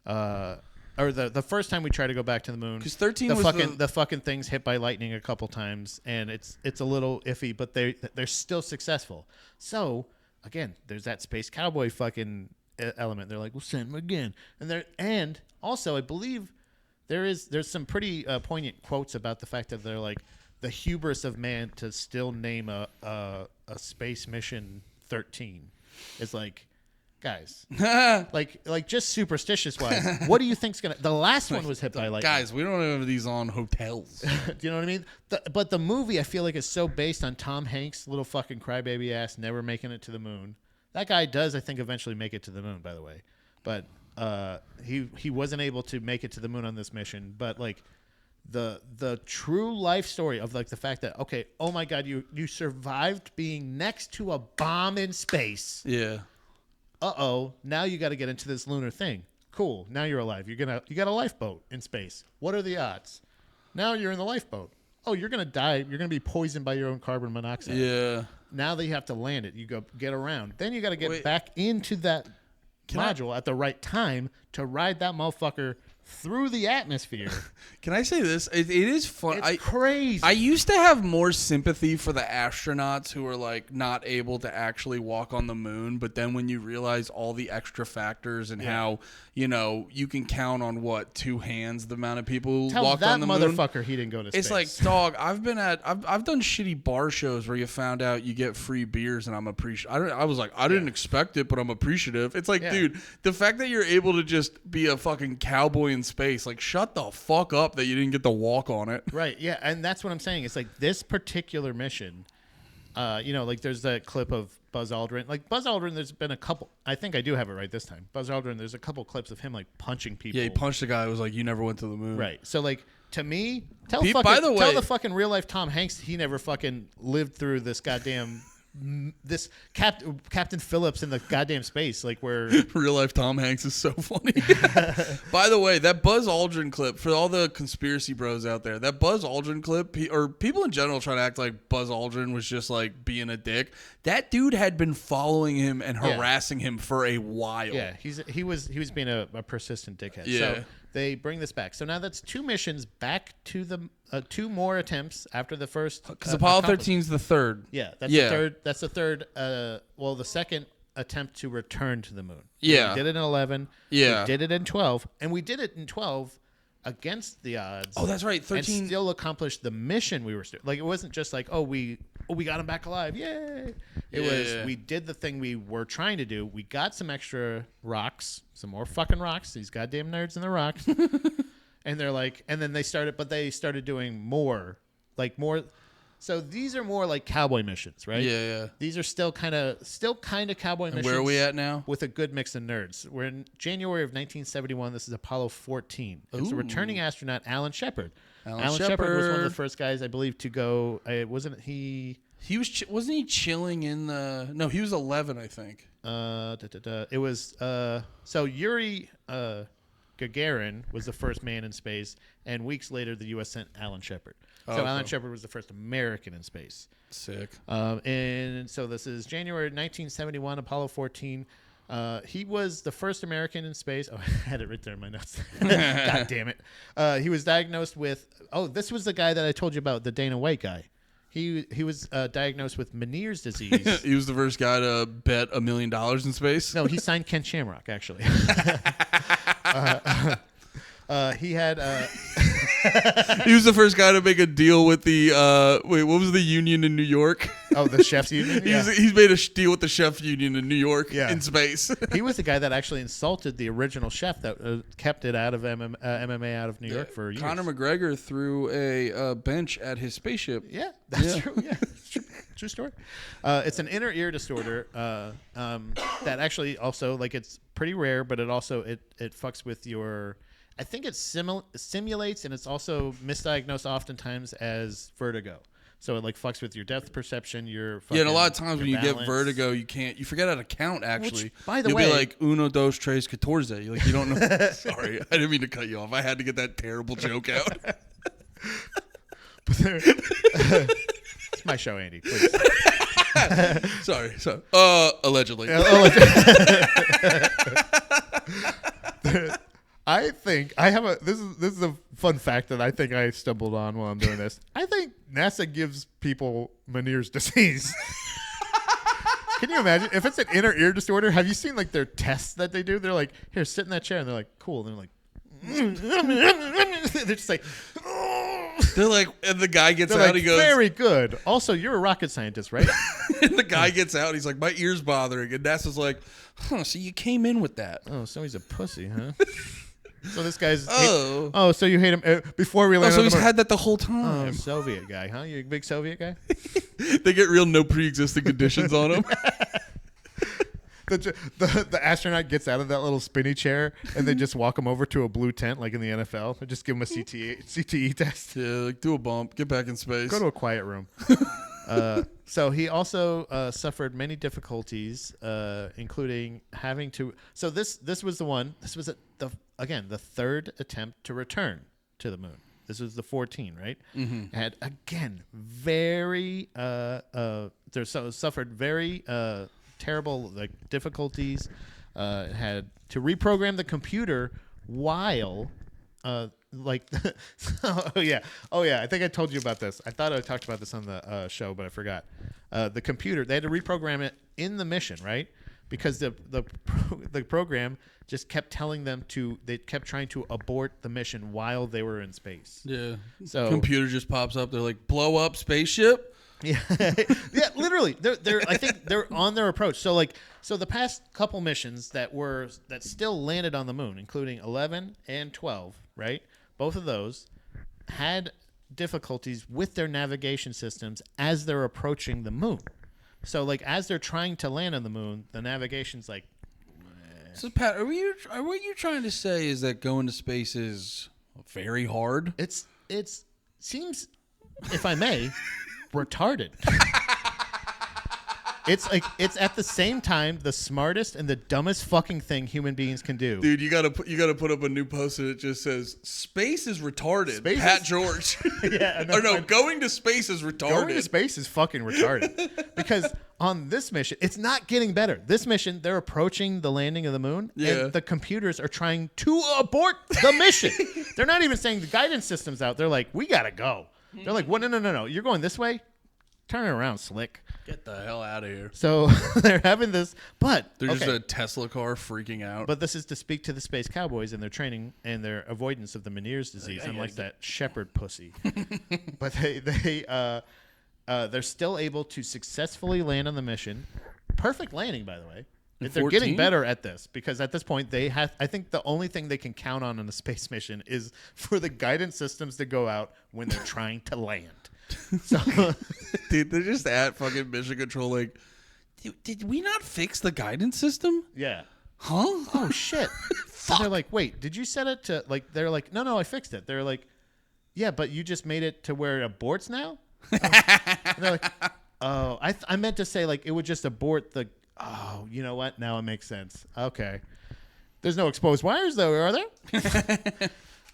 or the first time we try to go back to the moon. Because 13 the fucking thing's hit by lightning a couple times, and it's a little iffy, but they're still successful. So again, there's that space cowboy fucking element. They're like, we'll send them again, and also I believe. There's some pretty poignant quotes about the fact that they're like the hubris of man to still name a space mission 13 is like, guys, like just superstitious wise, what do you think's gonna? The last one was hit by lightning. Guys, we don't have these on hotels. Do you know what I mean? But the movie I feel like is so based on Tom Hanks' little fucking crybaby ass never making it to the moon. That guy does, I think, eventually make it to the moon. By the way, but. He wasn't able to make it to the moon on this mission, but like the true life story of like the fact that, okay, oh my God, you survived being next to a bomb in space. Yeah. Now you got to get into this lunar thing. Cool. Now you're alive. You got a lifeboat in space. What are the odds? Now you're in the lifeboat. Oh, you're gonna die. You're gonna be poisoned by your own carbon monoxide. Yeah. Now that you have to land it, you go get around. Then you got to get back into that module at the right time to ride that motherfucker through the atmosphere. Can I say this? It is fun. It's crazy. I used to have more sympathy for the astronauts who are like not able to actually walk on the moon, but then when you realize all the extra factors and how, you can count on two hands the amount of people who walked on the moon. Tell that motherfucker he didn't go to space. It's like, dog, I've done shitty bar shows where you found out you get free beers and I'm appreciative. I was like, I didn't expect it, but I'm appreciative. It's like, dude, the fact that you're able to just be a fucking cowboy in space, like, shut the fuck up that you didn't get to walk on it. Right, yeah, and that's what I'm saying. It's like this particular mission, like there's that clip of Buzz Aldrin. Like Buzz Aldrin, there's been a couple. I think I do have it right this time. Buzz Aldrin, there's a couple clips of him like punching people. Yeah, he punched a guy who was like, you never went to the moon. Right. So like to me, tell by the way, the fucking real life Tom Hanks he never fucking lived through this goddamn this Captain Phillips in the goddamn space, like where real life Tom Hanks is so funny. By the way, that Buzz Aldrin clip, for all the conspiracy bros out there, that Buzz Aldrin clip, or people in general try to act like Buzz Aldrin was just like being a dick. That dude had been following him and harassing him for a while. Yeah, he was being a persistent dickhead. Yeah. So they bring this back. So now that's 2 missions back to the 2 more attempts after the first. Because Apollo 13 is the third. Yeah, that's the third. That's the third. The second attempt to return to the moon. Yeah, we did it in 11. Yeah, we did it in 12, and we did it in 12 against the odds. Oh, that's right. 13 and still accomplished the mission we were like. It wasn't just like, we got him back alive. Yay! It was we did the thing we were trying to do. We got some extra rocks, some more fucking rocks. These goddamn nerds in the rocks. And they're like, and then they started doing more. So these are more like cowboy missions, right? Yeah. These are still kind of cowboy missions. Where are we at now? With a good mix of nerds. We're in January of 1971. This is Apollo 14. It's a returning astronaut, Alan Shepard. Alan Shepard was one of the first guys, I believe, to go. Wasn't he? He was. Wasn't he chilling in the? No, he was 11, I think. It was. So Yuri. Gagarin was the first man in space, and weeks later, the U.S. sent Alan Shepard. So Alan Shepard was the first American in space. Sick. And so this is January 1971, Apollo 14. He was the first American in space. Oh, I had it right there in my notes. God damn it. He was diagnosed with. Oh, this was the guy that I told you about, the Dana White guy. He was diagnosed with Meniere's disease. He was the first guy to bet $1 million in space. No, he signed Ken Shamrock, actually. He had. He was the first guy to make a deal with the what was the union in New York? Oh, the chefs union. Yeah. He's made a deal with the chef union in New York in space. He was the guy that actually insulted the original chef that kept it out of MMA out of New York for years. Conor McGregor threw a bench at his spaceship. Yeah, that's true. Yeah, true story. It's an inner ear disorder that actually also, like, it's pretty rare, but it also it fucks with your. I think it simulates, and it's also misdiagnosed oftentimes as vertigo. So it like fucks with your depth perception. Your and a lot of times when you get vertigo, you forget how to count. Actually, which, by the you'll way, be like uno, dos, tres, catorce. Like you don't know. Sorry, I didn't mean to cut you off. I had to get that terrible joke out. It's my show, Andy. Please. Sorry. Allegedly. I think I have this is a fun fact that I think I stumbled on while I'm doing this. I think NASA gives people Meniere's disease. Can you imagine if it's an inner ear disorder? Have you seen like their tests that they do? They're like, here, sit in that chair, and they're like, cool. And they're like, they're just like, they're like, and the guy gets out. Like, he goes, very good. Also, you're a rocket scientist, right? And the guy gets out. He's like, my ear's bothering, and NASA's like, so you came in with that? Oh, so he's a pussy, huh? So this guy's. Oh, so you hate him before we landed. So he's had that the whole time. Oh, Soviet guy, huh? You a big Soviet guy? They get real no pre-existing conditions on him. The astronaut gets out of that little spinny chair and they just walk him over to a blue tent like in the NFL. They just give him a CTE test. Yeah, like do a bump, get back in space. Go to a quiet room. So he also suffered many difficulties, including having to. So this was the one. This was the third attempt to return to the moon. This was the 14, right? Mm-hmm. Had again very suffered very terrible like difficulties. Had to reprogram the computer while. Oh yeah. I think I told you about this. I thought I talked about this on the show, but I forgot. The computer, they had to reprogram it in the mission, right? Because the program just kept telling them they kept trying to abort the mission while they were in space. Yeah. So computer just pops up. They're like, blow up spaceship. Yeah. Yeah. Literally, I think they're on their approach. So the past couple missions that still landed on the moon, including 11 and 12, right? Both of those had difficulties with their navigation systems as they're approaching the moon. So, like, as they're trying to land on the moon, the navigation's like. So, Pat, what you trying to say is that going to space is very hard? It seems, if I may, retarded. It's at the same time the smartest and the dumbest fucking thing human beings can do. Dude, you gotta put up a new post that just says space is retarded. Pat George. Yeah. Going to space is retarded. Going to space is fucking retarded. Because on this mission, it's not getting better. This mission, they're approaching the landing of the moon, and the computers are trying to abort the mission. They're not even saying the guidance system's out. They're like, we gotta go. They're like, what? No. You're going this way? Turn it around, slick. Get the hell out of here. So they're having this, but they're just a Tesla car freaking out. But this is to speak to the space cowboys and their training and their avoidance of the Meniere's disease, unlike that shepherd pussy. But they're still able to successfully land on the mission. Perfect landing, by the way. They're getting better at this because at this point I think the only thing they can count on a space mission is for the guidance systems to go out when they're trying to land. So, dude, they're just at fucking mission control like, did we not fix the guidance system? Yeah. Huh? Oh, shit. So they're like, wait, did you set it to, like, they're like, no, I fixed it. They're like, yeah, but you just made it to where it aborts now? And they're like, oh, I meant to say, like, it would just abort the, oh, you know what? Now it makes sense. Okay. There's no exposed wires, though, are there?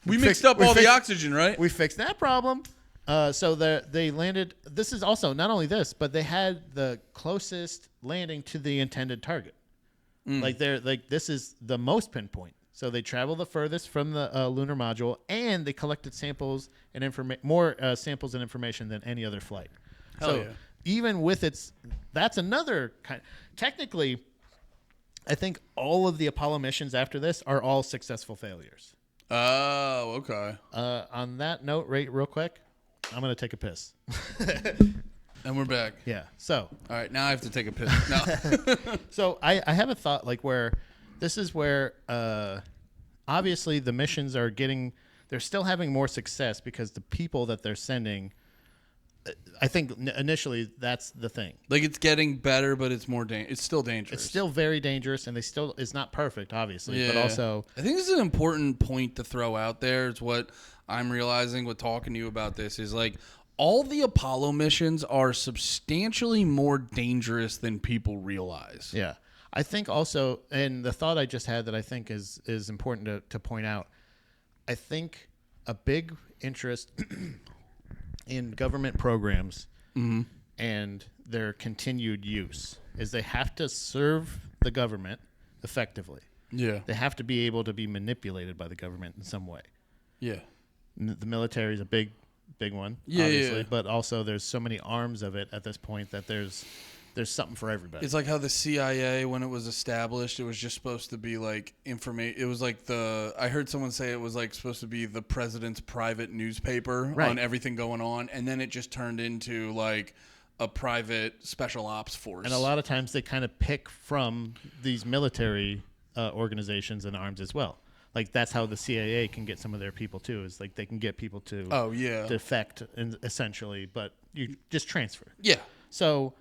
we mixed up all the oxygen, right? We fixed that problem. So they landed. This is also not only this, but they had the closest landing to the intended target. Like this is the most pinpoint. So they travel the furthest from the lunar module, and they collected samples and more samples and information than any other flight. Hell yeah. Even with that's another kind. Technically, I think all of the Apollo missions after this are all successful failures. Oh, okay. On that note, real quick, I'm gonna take a piss. And we're back. Yeah. So. All right, now I have to take a piss. No. So I have a thought where this is where obviously the missions they're still having more success because the people that they're sending. I think initially that's the thing. Like it's getting better, but it's more it's still dangerous. It's still very dangerous, and it's not perfect, obviously. Yeah. But also, I think this is an important point to throw out there. It's what I'm realizing with talking to you about this is like all the Apollo missions are substantially more dangerous than people realize. Yeah, I think also, and the thought I just had that I think is important to point out. I think a big interest in government programs and their continued use is they have to serve the government effectively. Yeah. They have to be able to be manipulated by the government in some way. Yeah. The military is a big one, obviously, but also there's so many arms of it at this point that there's something for everybody. It's like how the CIA, when it was established, it was just supposed to be like information. It was like I heard someone say it was like supposed to be the president's private newspaper on everything going on. And then it just turned into like a private special ops force. And a lot of times they kind of pick from these military organizations and arms as well. Like that's how the CIA can get some of their people too. Is like they can get people to defect essentially, but you just transfer. Yeah. So,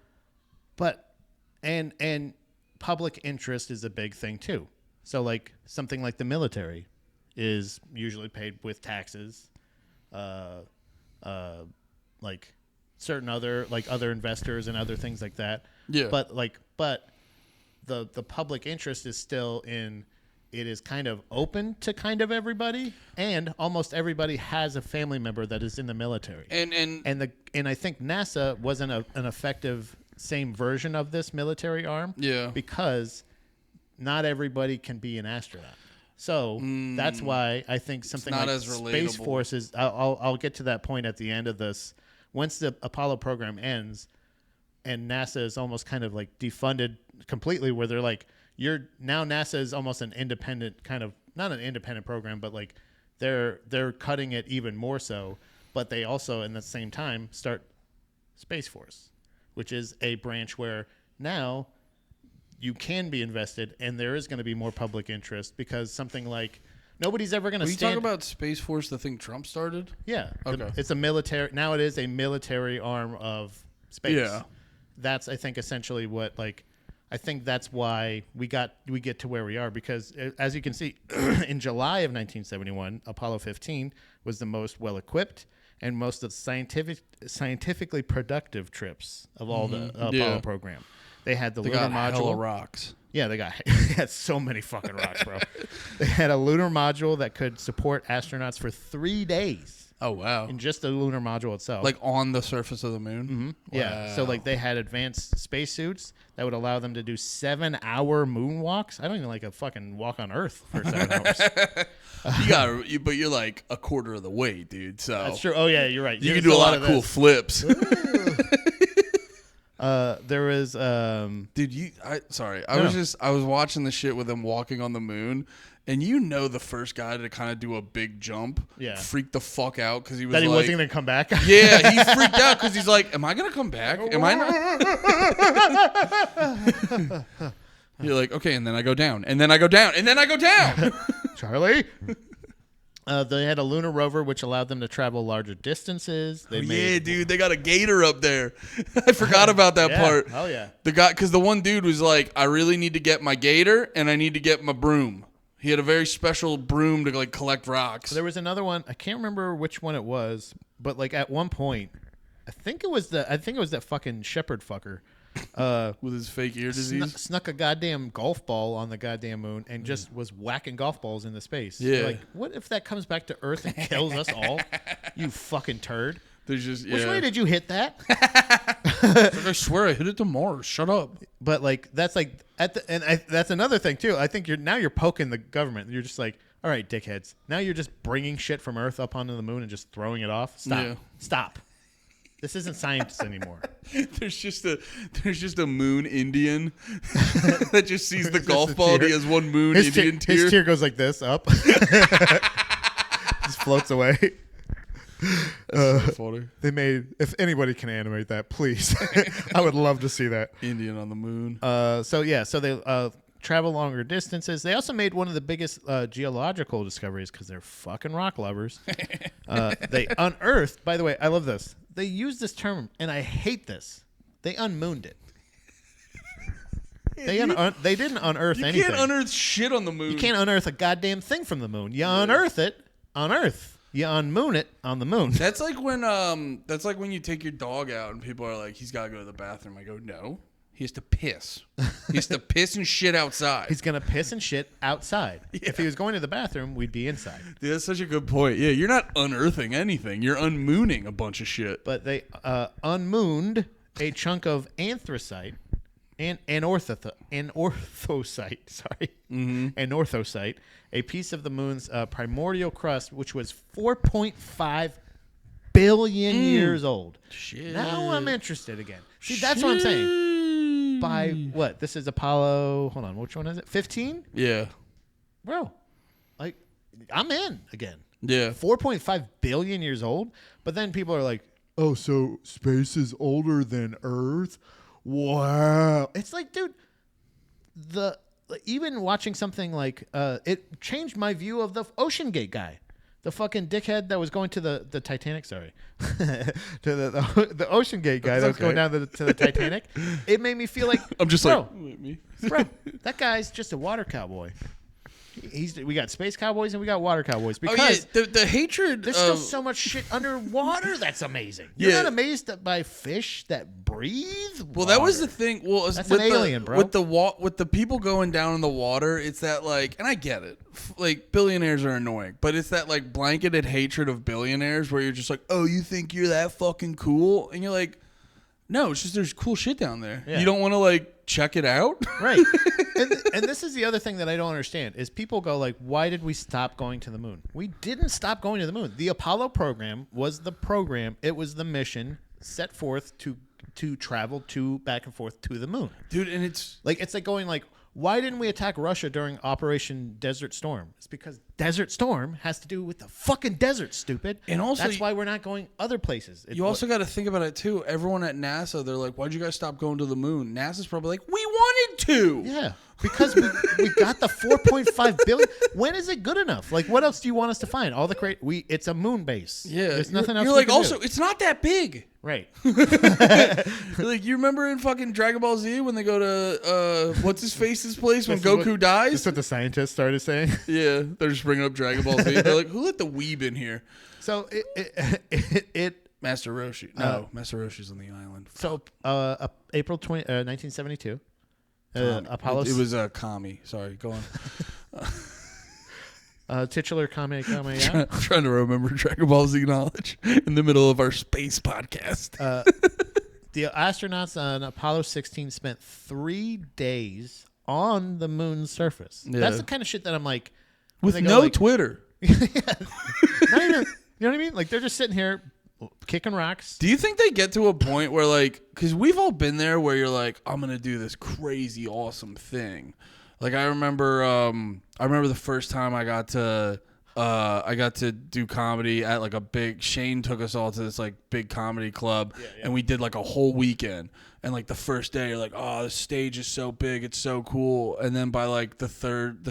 but and public interest is a big thing too. So like something like the military is usually paid with taxes, like certain other investors and other things like that. Yeah. But the public interest is still in. It is kind of open to kind of everybody, and almost everybody has a family member that is in the military. And I think NASA wasn't an effective same version of this military arm. Yeah. Because not everybody can be an astronaut. So that's why I think something like Space Force is. I'll get to that point at the end of this. Once the Apollo program ends, and NASA is almost kind of like defunded completely, where they're like. Now NASA is almost an independent kind of not an independent program, but like they're cutting it even more so. But they also, in the same time, start Space Force, which is a branch where now you can be invested, and there is going to be more public interest because something like nobody's ever going to. Are you talking about Space Force, the thing Trump started? Yeah. Okay. It's a military. Now it is a military arm of space. Yeah. That's I think essentially what like. I think that's why we get to where we are because, as you can see, in July of 1971, Apollo 15 was the most well-equipped and most of scientifically productive trips of all the Apollo program. They had the lunar module. Hella rocks. Yeah, they had so many fucking rocks, bro. They had a lunar module that could support astronauts for 3 days. Oh, wow. In just the lunar module itself. Like on the surface of the moon? Mm-hmm. Wow. Yeah. So like they had advanced spacesuits that would allow them to do 7-hour moonwalks. I don't even like a fucking walk on Earth for 7 hours. But you're like a quarter of the way, dude. So that's true. Oh, yeah, you're right. You can do a lot of cool flips. There was dude, I was watching the shit with them walking on the moon, and the first guy to kind of do a big jump freaked the fuck out because he was wasn't gonna come back. Yeah, he freaked out because he's like, am I gonna come back? Am I not? You're like, okay, and then I go down, and then I go down, and then I go down. Charlie. They had a lunar rover, which allowed them to travel larger distances. Dude, they got a gator up there. I forgot about that part. Oh yeah, because the one dude was like, I really need to get my gator, and I need to get my broom. He had a very special broom to like collect rocks. There was another one. I can't remember which one it was, but like at one point, I think it was that fucking shepherd fucker. With his fake ear disease, snuck a goddamn golf ball on the goddamn moon and just was whacking golf balls into space. Yeah, like what if that comes back to Earth and kills us all? You fucking turd! There's just which way did you hit that? Like, I swear I hit it to Mars. Shut up. But like that's like that's another thing too. I think you're poking the government. You're just like, all right, dickheads. Now you're just bringing shit from Earth up onto the moon and just throwing it off. Stop. Yeah. Stop. This isn't science anymore. There's just a moon Indian that just sees the golf ball. And he has one moon Indian tear. His tear goes like this up, just floats away. That's so funny. They made. If anybody can animate that, please. I would love to see that. Indian on the moon. So they travel longer distances. They also made one of the biggest geological discoveries because they're fucking rock lovers. They unearthed. By the way, I love this. They use this term, and I hate this. They unmooned it. They didn't unearth anything. You can't unearth shit on the moon. You can't unearth a goddamn thing from the moon. You unearth it on Earth. You unmoon it on the moon. That's like when you take your dog out and people are like, he's got to go to the bathroom. I go, no. He has to piss. He has to piss and shit outside. He's going to piss and shit outside. Yeah. If he was going to the bathroom, we'd be inside. Dude, that's such a good point. Yeah, you're not unearthing anything. You're unmooning a bunch of shit. But they unmooned a chunk of anthracite and anorthosite. Sorry. Mm-hmm. Anorthosite, a piece of the moon's primordial crust, which was 4.5 billion years old. Shit. Now I'm interested again. See, that's what I'm saying. By what? This is Apollo. Hold on. Which one is it? 15? Yeah. Bro, like, I'm in again. Yeah. 4.5 billion years old. But then people are like, oh, so space is older than Earth? Wow. It's like, dude, even watching something like, it changed my view of the Ocean Gate guy. The fucking dickhead that was going to the Titanic, sorry. to the Ocean Gate guy that was going down to the Titanic. It made me feel like, I'm just bro, that guy's just a water cowboy. We got space cowboys and we got water cowboys. Because the hatred. There's still so much shit underwater that's amazing. You're not amazed by fish that breathe water. Well, that was the thing. Well, that's an alien, bro. With the people going down in the water, it's that like, and I get it. Like, billionaires are annoying, but it's that like blanketed hatred of billionaires where you're just like, oh, you think you're that fucking cool, and you're like, no, it's just there's cool shit down there. Yeah. You don't want to like check it out, right? And this is the other thing that I don't understand is people go like, why did we stop going to the moon? We didn't stop going to the moon. The Apollo program was the program. It was the mission set forth to travel back and forth to the moon, dude. And it's like going like, why didn't we attack Russia during Operation Desert Storm? It's because Desert Storm has to do with the fucking desert, stupid. And also, that's why we're not going other places. You also got to think about it, too. Everyone at NASA, they're like, why'd you guys stop going to the moon? NASA's probably like, we wanted to. Yeah, because we got the 4.5 billion. When is it good enough? Like, what else do you want us to find? It's a moon base. Yeah. There's nothing else. You're like, also, it's not that big. Right. Like, you remember in fucking Dragon Ball Z when they go to what's his face's place when Goku dies? That's what the scientists started saying. Yeah, they're just bringing up Dragon Ball Z. They're like, who let the weeb in here? So Master Roshi. No, Master Roshi's on the island. So April 1972. Apollo. It was Kami. Sorry, go on. Titular Kame. I'm trying to remember Dragon Ball Z knowledge in the middle of our space podcast. The astronauts on Apollo 16 spent 3 days on the moon's surface. Yeah. That's the kind of shit that I'm like, with no Twitter. Not even, you know what I mean? Like, they're just sitting here kicking rocks. Do you think they get to a point where, like, because we've all been there where you're like, I'm gonna do this crazy awesome thing. Like, I remember the first time I got to do comedy at like a big. Shane took us all to this like big comedy club, and we did like a whole weekend. And like the first day, you're like, oh, the stage is so big, it's so cool. And then by like the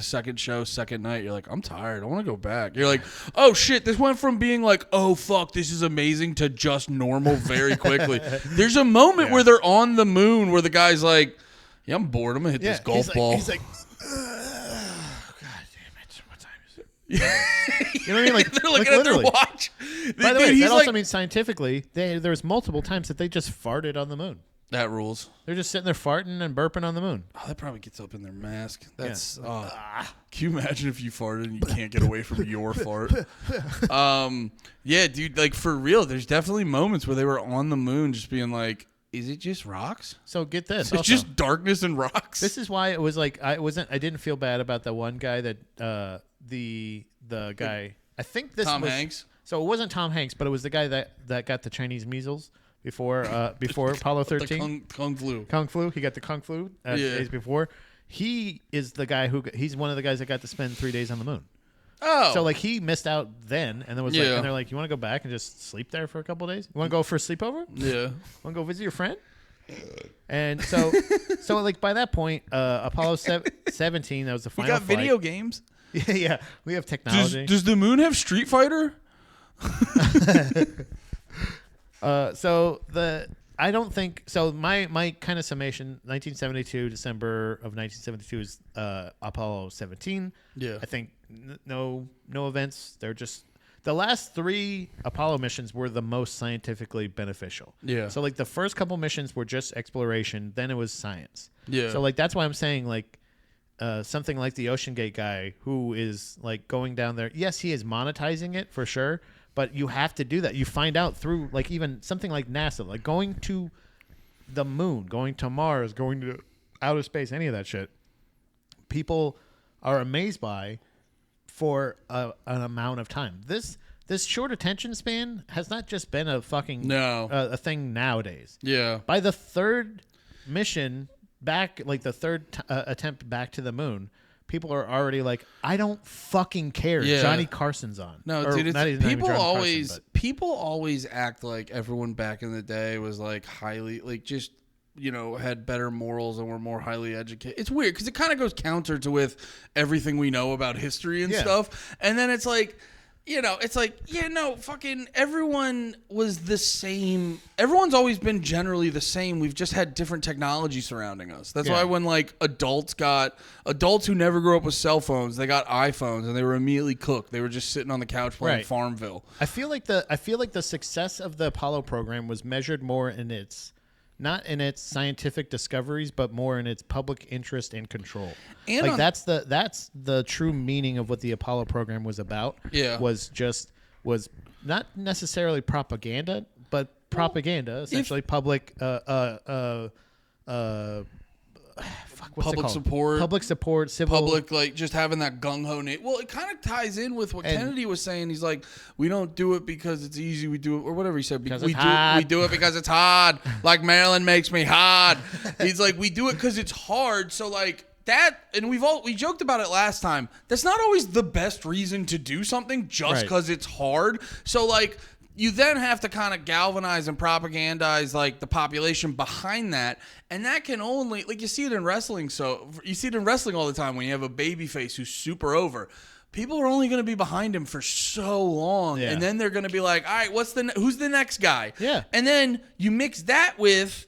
second night, you're like, I'm tired, I want to go back. You're like, oh shit, this went from being like, oh fuck, this is amazing to just normal very quickly. There's a moment where they're on the moon where the guy's like, yeah, I'm bored, I'm gonna hit this golf ball. He's like, God damn it, what time is it? You know what I mean? Like, they're looking at their watch. By the way, that also means scientifically, there's multiple times that they just farted on the moon. That rules. They're just sitting there farting and burping on the moon. Oh, that probably gets up in their mask. That's. Can you imagine if you farted and you can't get away from your fart? Yeah, dude. Like, for real, there's definitely moments where they were on the moon, just being like, is it just rocks? So get this. It's just darkness and rocks. This is why it was like I didn't feel bad about the one guy that the guy. I think this Tom was Hanks. So it wasn't Tom Hanks, but it was the guy that got the Chinese measles before Apollo 13. Kung flu. Kung flu. He got the Kung flu days before. He is the guy he's one of the guys that got to spend 3 days on the moon. Oh, so like he missed out then, and then was like, and they're like, you want to go back and just sleep there for a couple of days? You want to go for a sleepover? Yeah. Want to go visit your friend? And so like by that point, Apollo 17, that was the final. We got flight. video games. Yeah, we have technology. Does the moon have Street Fighter? I don't think so. My kind of summation: 1972, December of 1972 is Apollo 17. Yeah, I think no events. They're just the last 3 Apollo missions were the most scientifically beneficial. Yeah. So like the first couple missions were just exploration. Then it was science. Yeah. So like that's why I'm saying like. Something like the Ocean Gate guy who is like going down there. Yes, he is monetizing it for sure, but you have to do that. You find out through like even something like NASA, like going to the moon, going to Mars, going to outer space, any of that shit. People are amazed by for an amount of time. This short attention span has not just been a fucking a thing nowadays. Yeah. By the 3rd mission back, like the 3rd attempt back to the moon, people are already like, I don't fucking care. Yeah. Johnny Carson's on. No, or dude, it's, people always act like everyone back in the day was like highly, like just, had better morals and were more highly educated. It's weird because it kind of goes counter to with everything we know about history and stuff. And then it's like, it's like, fucking everyone was the same. Everyone's always been generally the same. We've just had different technology surrounding us. That's why when like adults who never grew up with cell phones, they got iPhones and they were immediately cooked. They were just sitting on the couch playing Farmville. I feel like the success of the Apollo program was measured more in its not in its scientific discoveries, but more in its public interest and control. And like that's the true meaning of what the Apollo program was about. Yeah, was not necessarily propaganda, but propaganda, essentially public public support, civil public, like just having that gung ho. Well, it kind of ties in with what Kennedy was saying. He's like, we don't do it because it's easy. We do it, or whatever he said. We do it because it's hard. Like Maryland makes me hard. He's like, we do it because it's hard. So like that, and we joked about it last time. That's not always the best reason to do something just because it's hard. So like. You then have to kind of galvanize and propagandize like the population behind that, and that can only like you see it in wrestling. So you see it in wrestling all the time when you have a babyface who's super over. People are only going to be behind him for so long, and then they're going to be like, "All right, who's the next guy?" Yeah, and then you mix that with.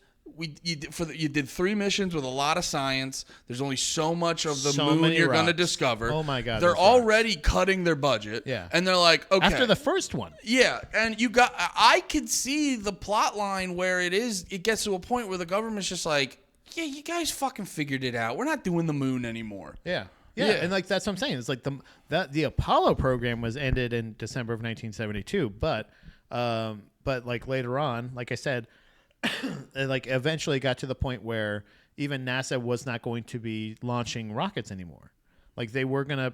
You did 3 missions with a lot of science. There's only so much of the moon you're going to discover. Oh my God! They're already cutting their budget. Yeah, and they're like, okay, after the first one. Yeah, and I could see the plot line where it gets to a point where the government's just like, yeah, you guys fucking figured it out. We're not doing the moon anymore. Yeah, and like that's what I'm saying. It's like the Apollo program was ended in December of 1972, but like later on, like I said. It like eventually got to the point where even NASA was not going to be launching rockets anymore. Like they were going to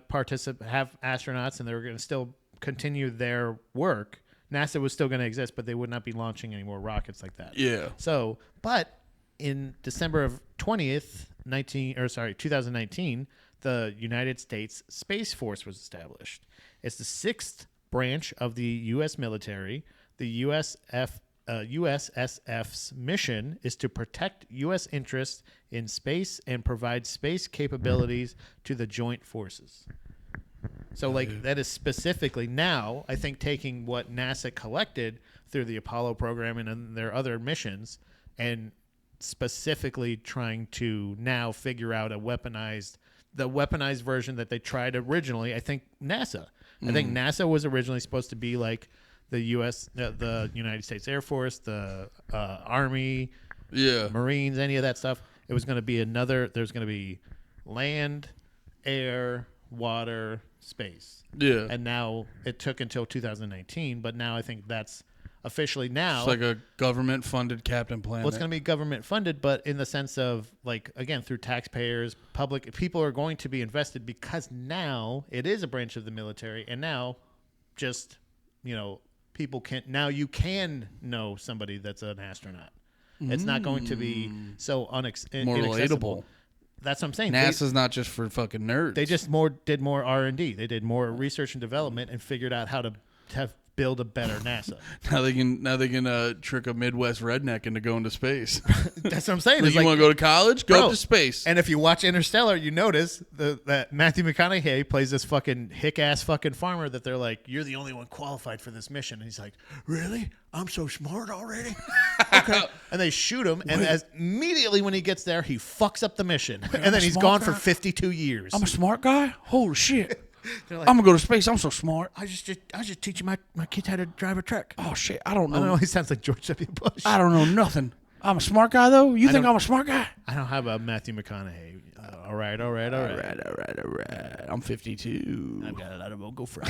have astronauts, and they were going to still continue their work. NASA was still going to exist, but they would not be launching any more rockets like that. Yeah. So, but in December of 2019, the United States Space Force was established. It's the 6th branch of the U.S. military. The USSF's mission is to protect U.S. interests in space and provide space capabilities to the joint forces. So, like, that is specifically now, I think, taking what NASA collected through the Apollo program and their other missions and specifically trying to now figure out the weaponized version that they tried originally. I think NASA. I think NASA was originally supposed to be like the United States Air Force, the Army, Marines, any of that stuff. It was going to be there's going to be land, air, water, space. Yeah. And now it took until 2019, but now I think that's officially now. It's like a government-funded Captain Planet. Well, it's going to be government-funded, but in the sense of, like, again, through taxpayers, public people are going to be invested because now it is a branch of the military, and now just, people can now you can know somebody that's an astronaut. It's not going to be so more inaccessible. relatable. That's what I'm saying. NASA's not just for fucking nerds. They just did more R&D. They did more research and development and figured out how to build a better NASA. Now they can trick a Midwest redneck into going to space. That's what I'm saying. Like, you want to go to college? Go up to space. And if you watch Interstellar, you notice that Matthew McConaughey plays this fucking hick-ass fucking farmer that they're like, you're the only one qualified for this mission. And he's like, really? I'm so smart already? Okay. And they shoot him, and immediately when he gets there, he fucks up the mission. And then he's gone for 52 years. I'm a smart guy? Holy shit. Like, I'm going to go to space. I'm so smart. I was just teaching my kids how to drive a truck. Oh, shit. I don't know. I don't know. He sounds like George W. Bush. I don't know nothing. I'm a smart guy, though? You think I'm a smart guy? I don't have a Matthew McConaughey. All right. I'm 52. I've got a lot of vocal fry.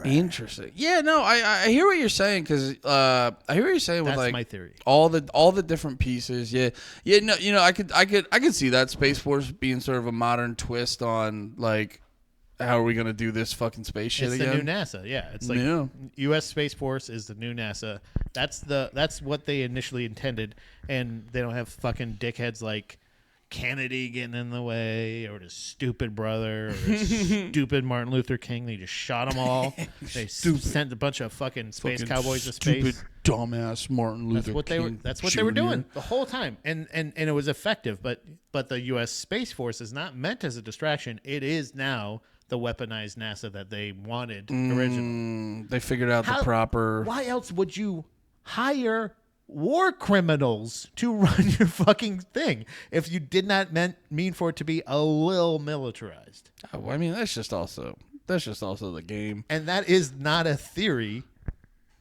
Interesting. Yeah, no, I hear what you're saying, because I hear what you're saying with, That's like, my theory. all the different pieces. Yeah. No, I could see that Space Force being sort of a modern twist on, like, how are we going to do this fucking space shit it's again? The new NASA, yeah. It's like U.S. Space Force is the new NASA. That's what they initially intended, and they don't have fucking dickheads like Kennedy getting in the way, or his stupid brother, or his stupid Martin Luther King. They just shot them all. They sent a bunch of fucking space cowboys to space. Stupid, dumbass Martin Luther King. That's what they were doing the whole time, and it was effective. But the U.S. Space Force is not meant as a distraction. It is now the weaponized NASA that they wanted originally. They figured out the proper... Why else would you hire war criminals to run your fucking thing if you did not mean for it to be a little militarized? Oh, I mean, that's just also the game. And that is not a theory.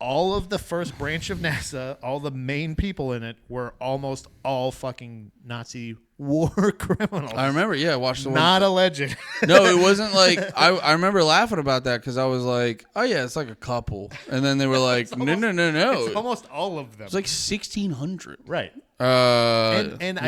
All of the first branch of NASA, all the main people in it were almost all fucking Nazi war criminals. I remember, I watched the one. Not alleged. No, it wasn't like, I remember laughing about that because I was like, oh yeah, it's like a couple. And then they were like, no. It's almost all of them. It's like 1,600. Right. And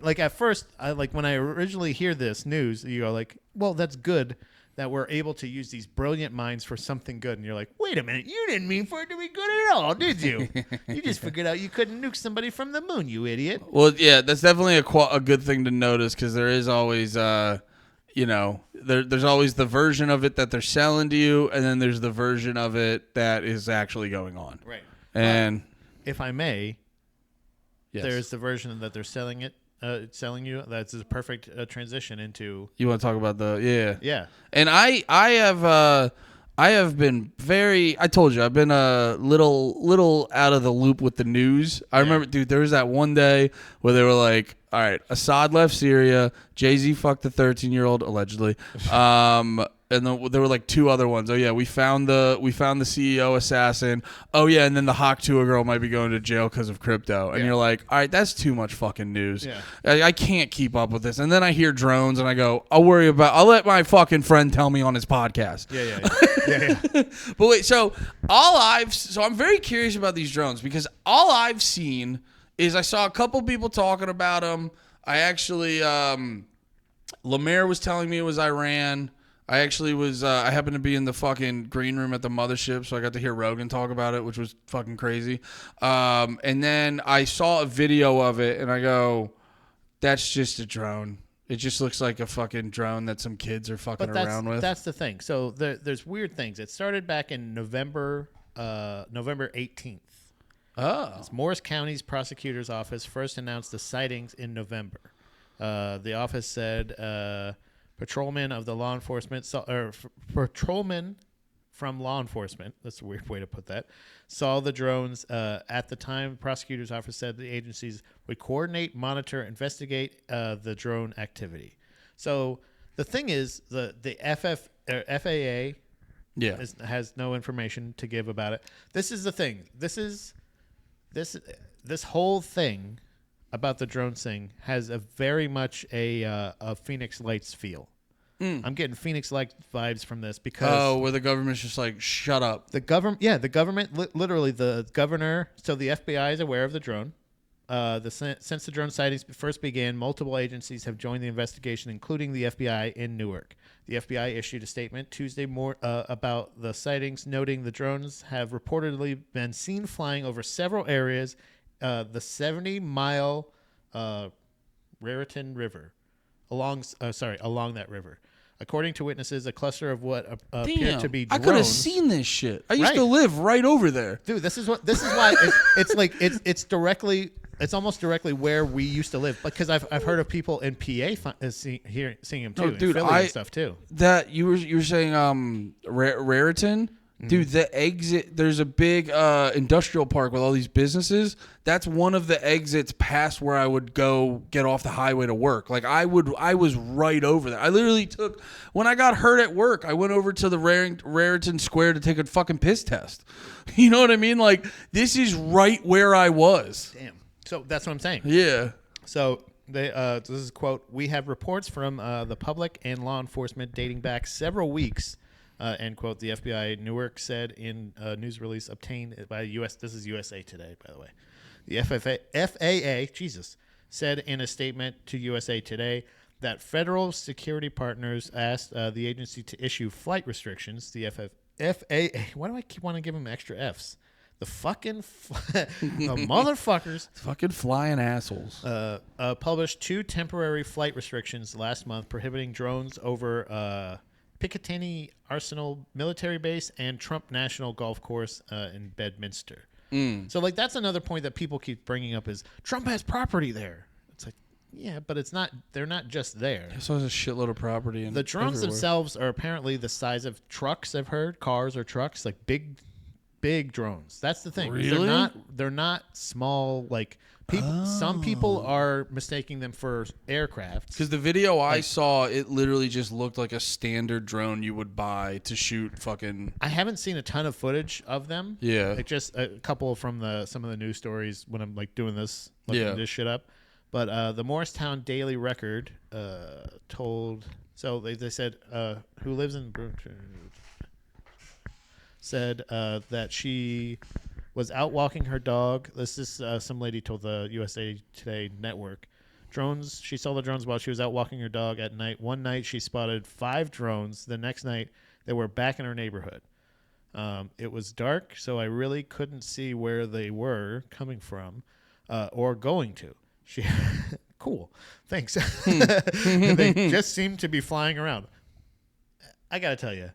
like at first, when I originally hear this news, you go like, well, that's good that we're able to use these brilliant minds for something good. And you're like, wait a minute, you didn't mean for it to be good at all, did you? You just figured out you couldn't nuke somebody from the moon, you idiot. Well, yeah, that's definitely a good thing to notice, because there is always, there's always the version of it that they're selling to you, and then there's the version of it that is actually going on. Right. And if I may, yes. There's the version that they're selling you. That's a perfect transition into. You want to talk about yeah. And I have been I told you, I've been a little out of the loop with the news. I remember, dude, there was that one day where they were like, all right, Assad left Syria, Jay-Z fucked the 13-year-old allegedly. And then there were like two other ones. Oh yeah, we found the CEO assassin. Oh yeah, and then the Hawk Tuah girl might be going to jail because of crypto. And you're like, all right, that's too much fucking news. Yeah. I can't keep up with this. And then I hear drones, and I go, I'll let my fucking friend tell me on his podcast. Yeah. But wait, so I'm very curious about these drones, because all I've seen is I saw a couple people talking about them. I actually, Lemaire was telling me it was Iran. I actually was, I happened to be in the fucking green room at the mothership, so I got to hear Rogan talk about it, which was fucking crazy. And then I saw a video of it, and I go, that's just a drone. It just looks like a fucking drone that some kids are fucking around with. That's the thing. So there's weird things. It started back in November 18th. Oh. It's Morris County's prosecutor's office first announced the sightings in November. The office said patrolmen from law enforcement, that's a weird way to put that, saw the drones. At the time, the prosecutor's office said the agencies would coordinate, monitor, investigate the drone activity. So the thing is, the FAA has no information to give about it. This is the thing. This whole thing about the drone thing has a very much a Phoenix Lights feel. I'm getting Phoenix-like vibes from this because where the government's just like, shut up. The government, literally the governor. So the FBI is aware of the drone. Since the drone sightings first began, multiple agencies have joined the investigation, including the FBI in Newark. The FBI issued a statement Tuesday about the sightings, noting the drones have reportedly been seen flying over several areas, the 70-mile Raritan River, along that river. According to witnesses, a cluster of what appeared to be drones. I could have seen this shit. I used to live right over there, dude. This is why it's directly. It's almost directly where we used to live, because I've heard of people in PA seeing him too, dude. And stuff too. That you were saying, Raritan, dude. The exit. There's a big industrial park with all these businesses. That's one of the exits past where I would go get off the highway to work. Like I was right over there. I literally when I got hurt at work, I went over to the Raritan Square to take a fucking piss test. You know what I mean? Like this is right where I was. Damn. So that's what I'm saying. Yeah. So this is a quote. We have reports from the public and law enforcement dating back several weeks. End quote. The FBI Newark said in a news release obtained by U.S. This is USA Today, by the way. The FAA, said in a statement to USA Today that federal security partners asked the agency to issue flight restrictions. The FAA. Why do I keep wanting to give them extra Fs? The fucking motherfuckers. Fucking flying assholes. Published 2 temporary flight restrictions last month prohibiting drones over Picatinny Arsenal Military Base and Trump National Golf Course in Bedminster. So, like, that's another point that people keep bringing up is Trump has property there. It's like, yeah, but it's not. They're not just there. So there's a shitload of property. The drones themselves are apparently the size of trucks. I've heard cars or trucks, like big drones. That's the thing. Really? They're not small. Like some people are mistaking them for aircraft. Because the video I saw, it literally just looked like a standard drone you would buy to shoot fucking. I haven't seen a ton of footage of them. Yeah, like just a couple from some of the news stories when I'm like doing this, looking this shit up. But the Morristown Daily Record told. So they said who lives in. Said that she was out walking her dog. This is some lady told the USA Today network. She saw the drones while she was out walking her dog at night. One night she spotted 5 drones. The next night they were back in her neighborhood. It was dark, so I really couldn't see where they were coming from or going to. Cool. Thanks. They just seemed to be flying around. I got to tell you,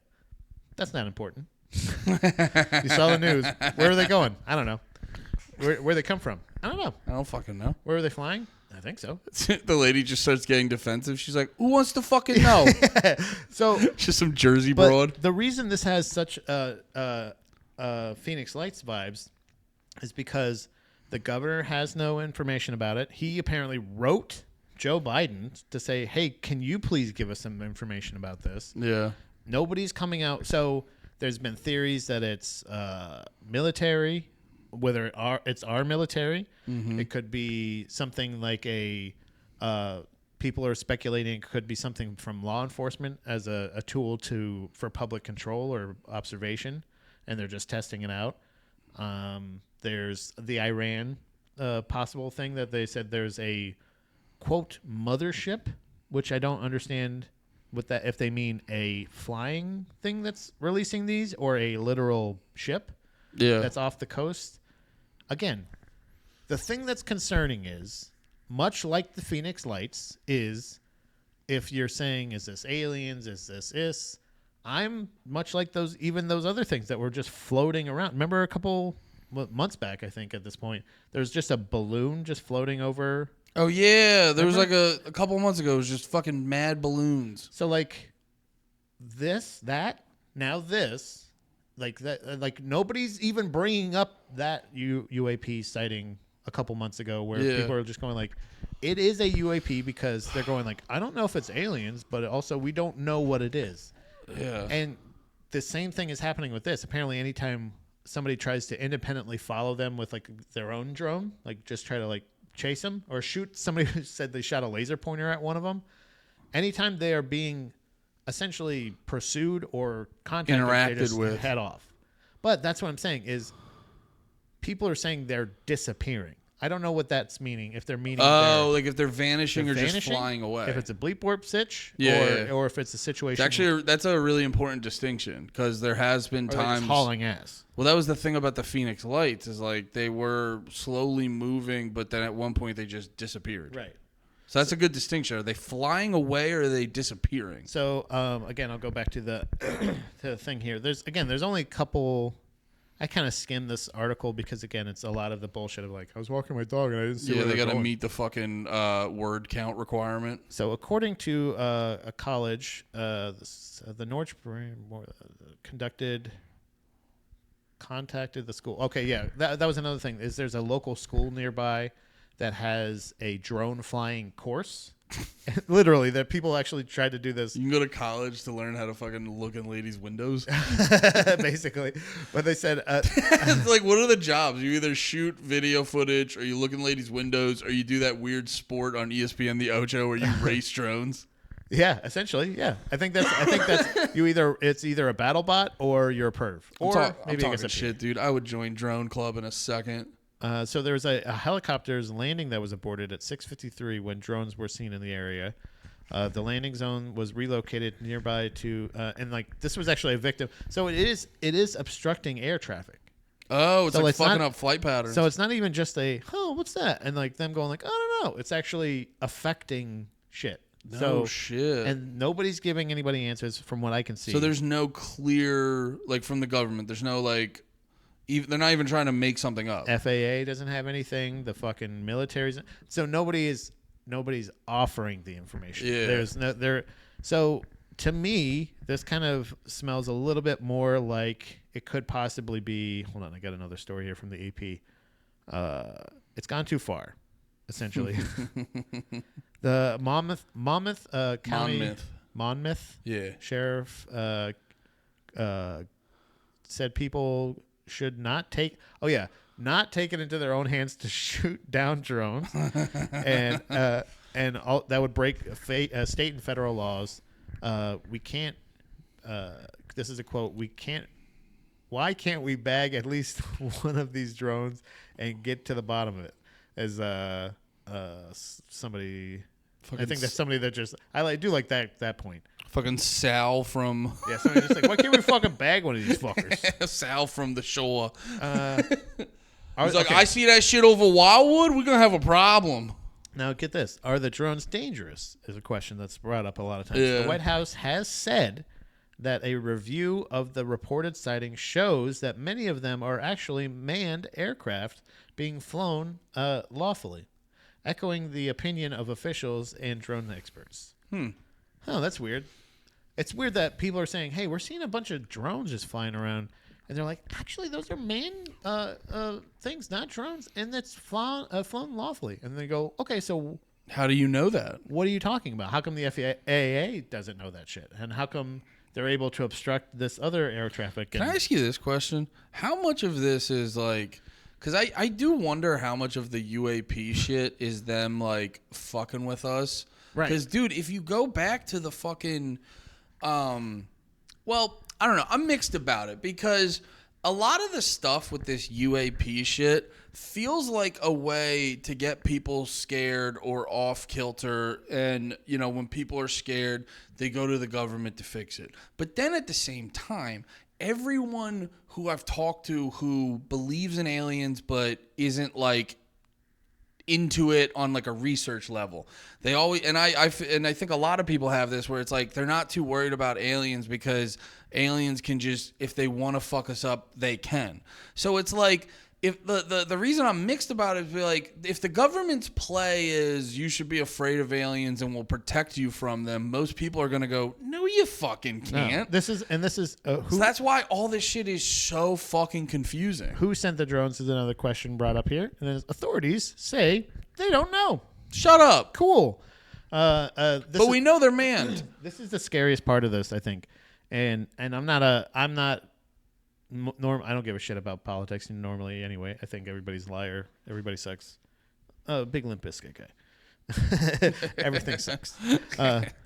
that's not important. You saw the news. Where are they going? I don't know. Where they come from? I don't know. I don't fucking know. Where are they flying? I think so. The lady just starts getting defensive. She's like, "Who wants to fucking know?" So just some Jersey broad. The reason this has such Phoenix Lights vibes is because the governor has no information about it. He apparently wrote Joe Biden to say, "Hey, can you please give us some information about this?" Yeah. Nobody's coming out. So there's been theories that it's military, whether it's our military. Mm-hmm. It could be something like people are speculating it could be something from law enforcement as a tool for public control or observation, and they're just testing it out. There's the Iran possible thing that they said there's a, quote, mothership, which I don't understand with that, if they mean a flying thing that's releasing these or a literal ship that's off the coast. Again, the thing that's concerning is, much like the Phoenix Lights, is if you're saying, is this aliens, is this, I'm much like those other things that were just floating around. Remember a couple months back, I think at this point, there's just a balloon just floating over. Oh, yeah. There was like a couple months ago, it was just fucking mad balloons. So, like, nobody's even bringing up that UAP sighting a couple months ago where people are just going, like, it is a UAP because they're going, like, I don't know if it's aliens, but also we don't know what it is. Yeah. And the same thing is happening with this. Apparently, anytime somebody tries to independently follow them with, like, their own drone, like, just try to, like, chase them or shoot. Somebody who said they shot a laser pointer at one of them. Anytime they are being essentially pursued or contacted, interacted with, head off. But that's what I'm saying is people are saying they're disappearing. I don't know what that's meaning. If they're meaning, like if they're vanishing or just flying away. If it's a bleep warp sitch, or if it's a situation. It's actually, that's a really important distinction because there has been times hauling ass. Well, that was the thing about the Phoenix Lights is like they were slowly moving, but then at one point they just disappeared. Right. So that's a good distinction. Are they flying away or are they disappearing? So again, I'll go back to the to the thing here. There's only a couple. I kind of skimmed this article because, again, it's a lot of the bullshit of like, I was walking my dog and I didn't see where they got to meet the fucking word count requirement. So according to a college, the Norwich contacted the school. Okay, yeah, that was another thing. Is there's a local school nearby that has a drone flying course. Literally, that people actually tried to do this. You can go to college to learn how to fucking look in ladies' windows. Basically. But they said... like, what are the jobs? You either shoot video footage, or you look in ladies' windows, or you do that weird sport on ESPN The Ocho where you race drones. Yeah, essentially, yeah. I think that's it's either a battle bot or you're a perv. Or maybe I'm talking shit, dude. I would join Drone Club in a second. So there was a helicopter's landing that was aborted at 6:53 when drones were seen in the area. The landing zone was relocated nearby to, and like this was actually a victim. So it is obstructing air traffic. Oh, it's like fucking up flight patterns. So it's not even just what's that? And like them going like, I don't know. It's actually affecting shit. No shit. And nobody's giving anybody answers from what I can see. So there's no clear, like from the government, there's no like, they're not even trying to make something up. FAA doesn't have anything. The fucking military's. So nobody's offering the information. Yeah. There's no there. So to me, this kind of smells a little bit more like it could possibly be. Hold on, I got another story here from the AP. It's gone too far, essentially. The Monmouth County Monmouth sheriff said people should not take it into their own hands to shoot down drones, and that would break state and federal laws. We can't. This is a quote. Why can't we bag at least one of these drones and get to the bottom of it? As somebody, I think that's somebody that just I do like that point. Fucking Sal from... Yeah, somebody just like, why can't we fucking bag one of these fuckers? Sal from the shore. He's like, I see that shit over Wildwood, we're going to have a problem. Now, get this. Are the drones dangerous is a question that's brought up a lot of times. Yeah. The White House has said that a review of the reported sightings shows that many of them are actually manned aircraft being flown lawfully, echoing the opinion of officials and drone experts. Oh, that's weird. It's weird that people are saying, hey, we're seeing a bunch of drones just flying around. And they're like, actually, those are manned things, not drones. And that's flown lawfully. And they go, okay, so... How do you know that? What are you talking about? How come the FAA doesn't know that shit? And how come they're able to obstruct this other air traffic? Can I ask you this question? How much of this is like... Because I do wonder how much of the UAP shit is them, like, fucking with us. Right. Because, dude, if you go back to the fucking... well, I don't know. I'm mixed about it because a lot of the stuff with this UAP shit feels like a way to get people scared or off kilter. And, you know, when people are scared, they go to the government to fix it. But then at the same time, everyone who I've talked to who believes in aliens but isn't like into it on like a research level, they always and I think a lot of people have this where it's like they're not too worried about aliens because aliens can just, if they want to fuck us up, they can. So it's like, if the reason I'm mixed about it is like, if the government's play is you should be afraid of aliens and we'll protect you from them, most people are going to go, no, you fucking can't. No, this is so that's why all this shit is so fucking confusing. Who sent the drones is another question brought up here. And then authorities say they don't know. Shut up. Cool. But we know they're manned. This is the scariest part of this, I think. And I'm not I don't give a shit about politics normally anyway. I think everybody's a liar. Everybody sucks. Big Limp Bizkit guy. Everything sucks.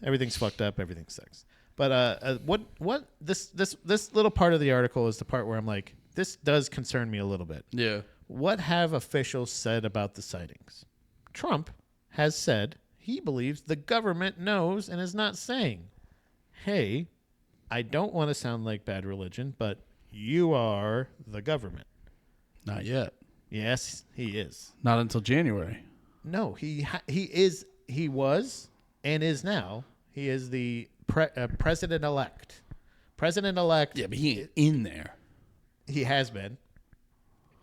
Everything's fucked up. Everything sucks. But what this little part of the article is the part where I'm like, this does concern me a little bit. Yeah. What have officials said about the sightings? Trump has said he believes the government knows and is not saying, hey, I don't want to sound like bad religion, but you are the government. Not yet. Yes, he is. Not until January. No, he is. He was and is now. He is the president-elect. President-elect. Yeah, but he ain't in there. He has been.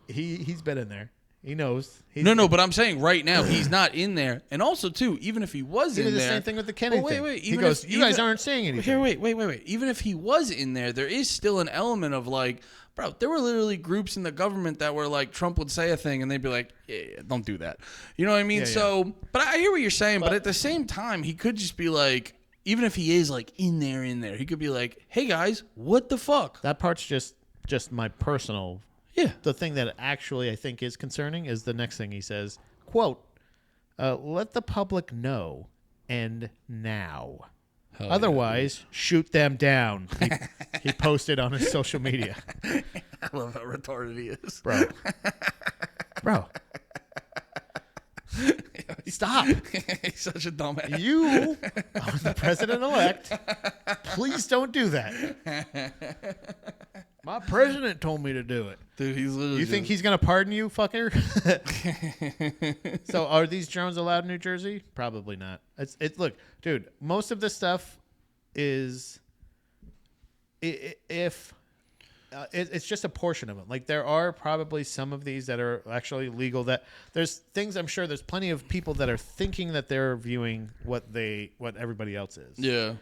He's been in there. He knows. No, but I'm saying right now he's not in there. And also, too, even if he was in there. He did the same thing with the Kennedy thing. Wait. He goes, you guys aren't saying anything. Here, wait. Even if he was in there, there is still an element of like, bro, there were literally groups in the government that were like, Trump would say a thing and they'd be like, yeah, don't do that. You know what I mean? Yeah. But I hear what you're saying. But at the same time, he could just be like, even if he is like in there, he could be like, hey, guys, what the fuck? That part's just my personal. Yeah. The thing that actually I think is concerning is the next thing he says, quote, let the public know and now. Hell otherwise, shoot them down. He posted on his social media. I love how retarded he is. Bro. Stop. He's such a dumbass. You are the president-elect. Please don't do that. My president told me to do it. Dude, he's literally. You think he's going to pardon you, fucker? So are these drones allowed in New Jersey? Probably not. Look, dude, most of this stuff is it's just a portion of them. Like there are probably some of these that are actually legal. That there's things I'm sure there's plenty of people that are thinking that they're viewing what everybody else is. Yeah.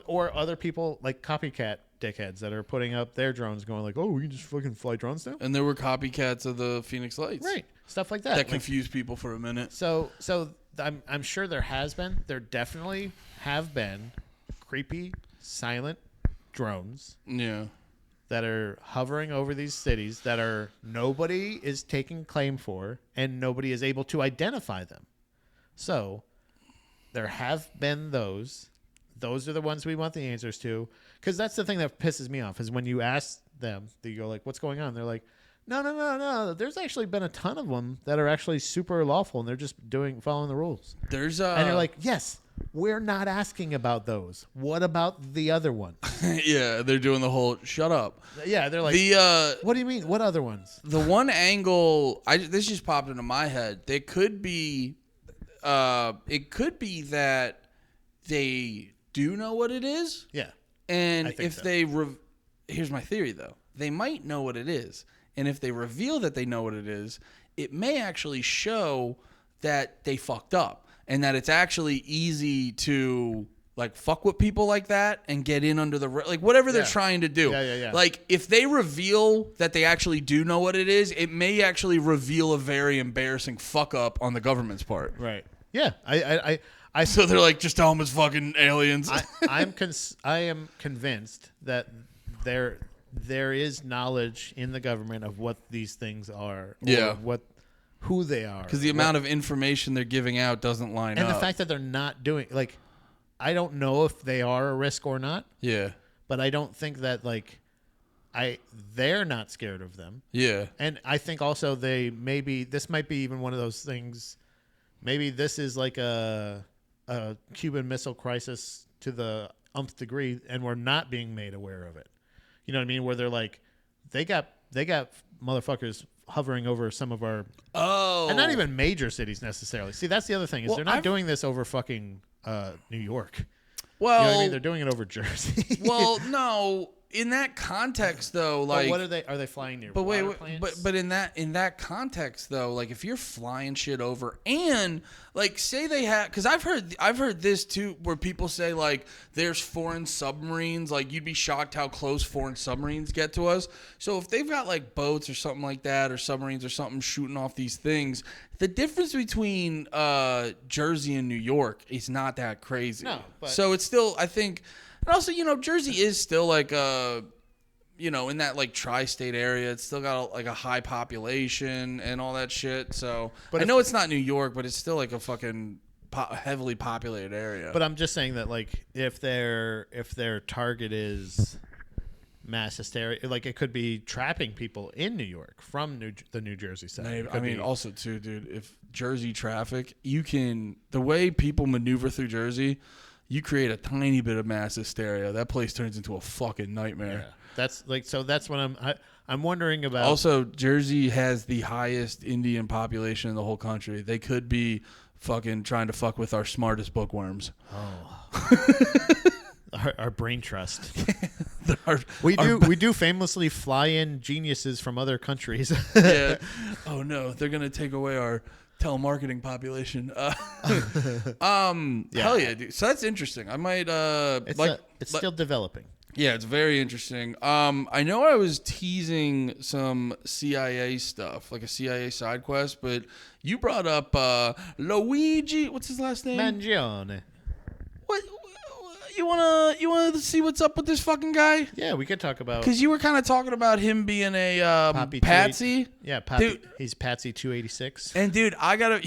Or other people like copycat dickheads that are putting up their drones, going like, "Oh, we can just fucking fly drones now." And there were copycats of the Phoenix Lights, right? Stuff like that that confused people for a minute. So I'm sure there definitely have been creepy, silent drones. Yeah. That are hovering over these cities that nobody is taking claim for and nobody is able to identify them. So there have been those. Those are the ones we want the answers to. Because that's the thing that pisses me off is when you ask them, you go like, what's going on? They're like, no. There's actually been a ton of them that are actually super lawful and they're just following the rules. And you're like, yes. We're not asking about those. What about the other ones? Yeah, they're doing the whole shut up. Yeah, they're like, what do you mean? What other ones? The one angle, this just popped into my head. It could be that they do know what it is. Yeah. And if here's my theory though. They might know what it is. And if they reveal that they know what it is, it may actually show that they fucked up. And that it's actually easy to like fuck with people like that and get in under the like whatever they're trying to do. Yeah. Like if they reveal that they actually do know what it is, it may actually reveal a very embarrassing fuck up on the government's part. Right. Yeah. I so they're like, just tell them it's fucking aliens. I am convinced that there is knowledge in the government of what these things are. Yeah. Who they are. Because the amount of information they're giving out doesn't line up. And the fact that they're not doing, like, I don't know if they are a risk or not. Yeah. But I don't think that, like, they're not scared of them. Yeah. And I think also this might be even one of those things, maybe this is like a Cuban Missile Crisis to the umpth degree, and we're not being made aware of it. You know what I mean? Where they're like, they got motherfuckers hovering over some of our and not even major cities necessarily. See, that's the other thing is they're not doing this over fucking New York. Well, you know what I mean? They're doing it over Jersey. Well, no. In that context, though, like, what are they flying near? But wait, but in that context, though, like, if you're flying shit over, and like, say they have, because I've heard this too, where people say like, there's foreign submarines, like, you'd be shocked how close foreign submarines get to us. So if they've got like boats or something like that, or submarines or something shooting off these things, the difference between Jersey and New York is not that crazy. No, but so it's still, I think. And also, Jersey is still like in that like tri-state area, it's still got like a high population and all that shit. So, but I know it's not New York, but it's still like a fucking heavily populated area. But I'm just saying that like if their target is mass hysteria, like it could be trapping people in New York from the New Jersey side. I mean, also too, dude, if Jersey traffic, the way people maneuver through Jersey, you create a tiny bit of mass hysteria. That place turns into a fucking nightmare. Yeah. That's what I'm wondering about. Also, Jersey has the highest Indian population in the whole country. They could be fucking trying to fuck with our smartest bookworms. Oh. Our brain trust. We do famously fly in geniuses from other countries. Yeah. Oh no, they're gonna take away our telemarketing population. Hell yeah, dude. So that's interesting. I might it's still developing. Yeah, it's very interesting. I know I was teasing some CIA stuff, like a CIA side quest, but you brought up Luigi. What's his last name? Mangione. What? You wanna see what's up with this fucking guy? Yeah, we could talk about, because you were kind of talking about him being a patsy. Yeah, Patsy. He's Patsy 286. And dude, I gotta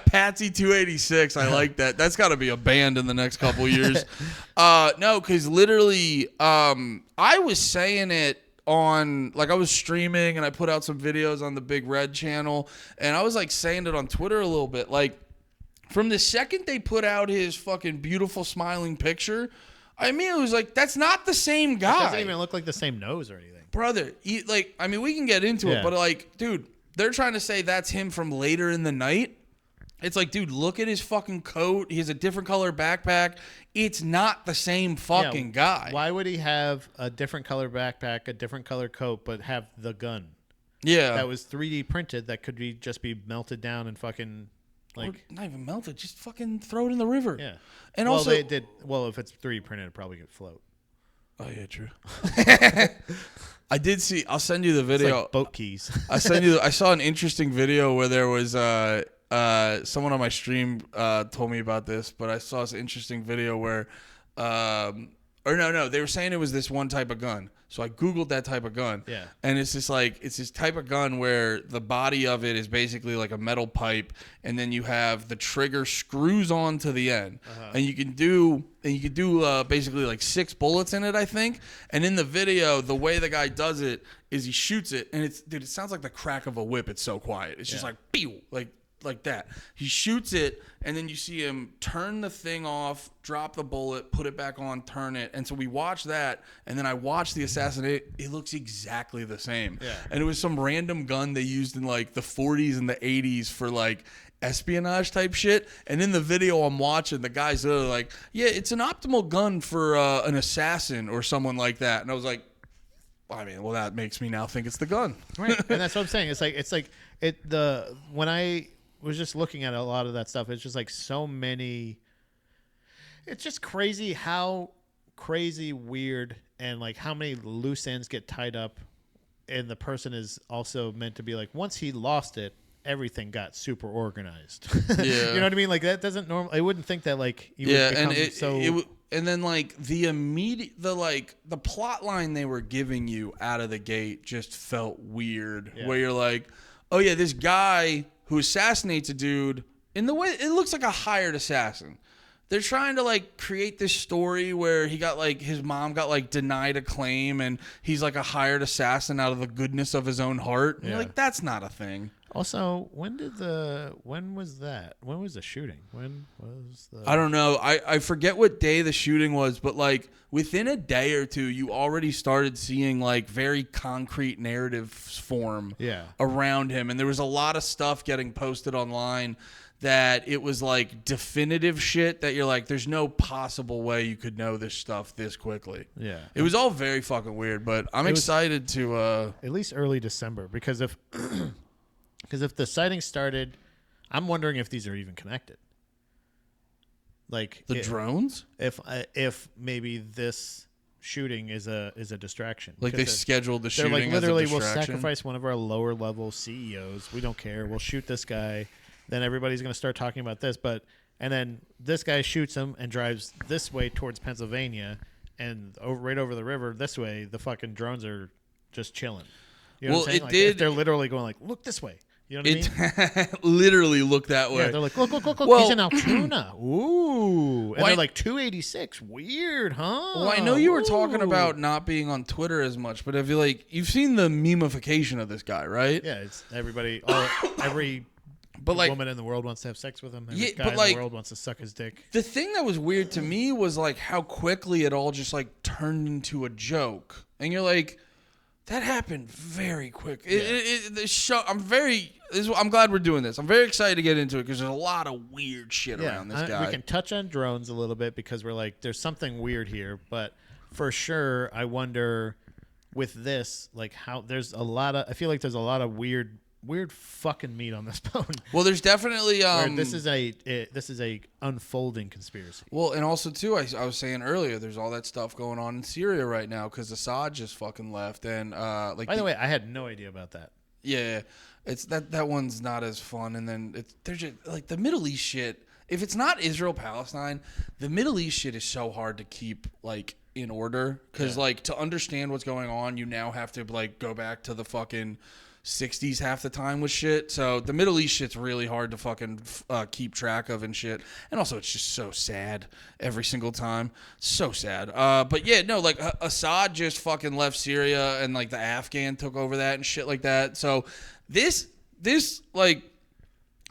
Patsy 286. I like that. That's got to be a band in the next couple years. No, because literally, I was saying it on, like, I was streaming and I put out some videos on the Big Red channel, and I was like saying it on Twitter a little bit, like. From the second they put out his fucking beautiful smiling picture, I mean, it was like, that's not the same guy. It doesn't even look like the same nose or anything. Brother, I mean, we can get into it, but like, dude, they're trying to say that's him from later in the night. It's like, dude, look at his fucking coat. He has a different color backpack. It's not the same fucking guy. Why would he have a different color backpack, a different color coat, but have the gun? Yeah. That was 3D printed that could just be melted down and fucking... Like, or not even melted, just fucking throw it in the river. Yeah. And also, they did. Well, if it's 3D printed, it probably could float. Oh yeah, true. I did see. I'll send you the video. It's like boat keys. I saw an interesting video where there was someone on my stream told me about this, but I saw this interesting video where they were saying it was this one type of gun. So I Googled that type of gun. Yeah. And it's this type of gun where the body of it is basically like a metal pipe, and then you have the trigger screws on to the end. Uh-huh. And you can do basically like 6 bullets in it, I think. And in the video, the way the guy does it is he shoots it, and it sounds like the crack of a whip. It's so quiet. It's just like pew, like that. He shoots it, and then you see him turn the thing off, drop the bullet, put it back on, turn it. And so we watched that, and then I watched the assassinate. It looks exactly the same. Yeah. And it was some random gun they used in like the 40s and the 80s for like espionage type shit. And in the video I'm watching, the guy's literally like, yeah, it's an optimal gun for an assassin or someone like that. And I was like, I mean, well, that makes me now think it's the gun. Right. And that's what I'm saying. When I was just looking at a lot of that stuff, it's just like so many. It's just crazy how crazy weird and like how many loose ends get tied up, and the person is also meant to be like, once he lost it, everything got super organized. Yeah. You know what I mean? Like that doesn't normally. I wouldn't think that like you would become and then like the plot line they were giving you out of the gate just felt weird. Yeah. Where you're like, oh yeah, this guy who assassinates a dude, in the way it looks like a hired assassin. They're trying to like create this story where he got like, his mom got like denied a claim, and he's like a hired assassin out of the goodness of his own heart. And you're like, that's not a thing. Also, when was that? When was the shooting? I don't know. I forget what day the shooting was, but like within a day or two, you already started seeing like very concrete narratives form around him. And there was a lot of stuff getting posted online that it was like definitive shit that you're like, there's no possible way you could know this stuff this quickly. Yeah. It was all very fucking weird, but I'm excited to... at least early December, because if the sighting started, I'm wondering if these are even connected. Like the drones? If maybe this shooting is a distraction. Like they scheduled the shooting. They're like, literally, as a we'll sacrifice one of our lower level CEOs. We don't care. We'll shoot this guy. Then everybody's going to start talking about this. And then this guy shoots him and drives this way towards Pennsylvania, and right over the river this way, the fucking drones are just chilling. You know what I'm saying? They're literally going like, look this way. You know what I mean? Literally look that way. Yeah, they're like, look, Well, he's in Altoona. Ooh. And Why- they're like, 286. Weird, huh? Well, I know you were talking Ooh. about not being on Twitter as much, but I feel like you've seen the memification of this guy, right? Yeah, it's everybody, every But like, woman in the world wants to have sex with him. Every Yeah, guy but in like- the world wants to suck his dick. the thing that was weird to me was like how quickly it all just like turned into a joke, and you're like, that happened very quick. The show. I'm glad we're doing this. I'm very excited to get into it because there's a lot of weird shit around this guy. We can touch on drones a little bit because we're like, there's something weird here. But for sure, I wonder with this, like how there's a lot of, I feel like there's a lot of weird fucking meat on this bone. Well, there's definitely Where this is a unfolding conspiracy. Well, and also too, I was saying earlier, there's all that stuff going on in Syria right now because Assad just fucking left, and like. By the way, I had no idea about that. Yeah, it's that one's not as fun, and then there's just like the Middle East shit. If it's not Israel Palestine, the Middle East shit is so hard to keep like in order because like to understand what's going on, you now have to like go back to the fucking 60s half the time with shit. So the Middle East shit's really hard to fucking keep track of and shit. And also it's just so sad every single time. So sad. But yeah, no, like Assad just fucking left Syria and like the Afghan took over that and shit like that. So this like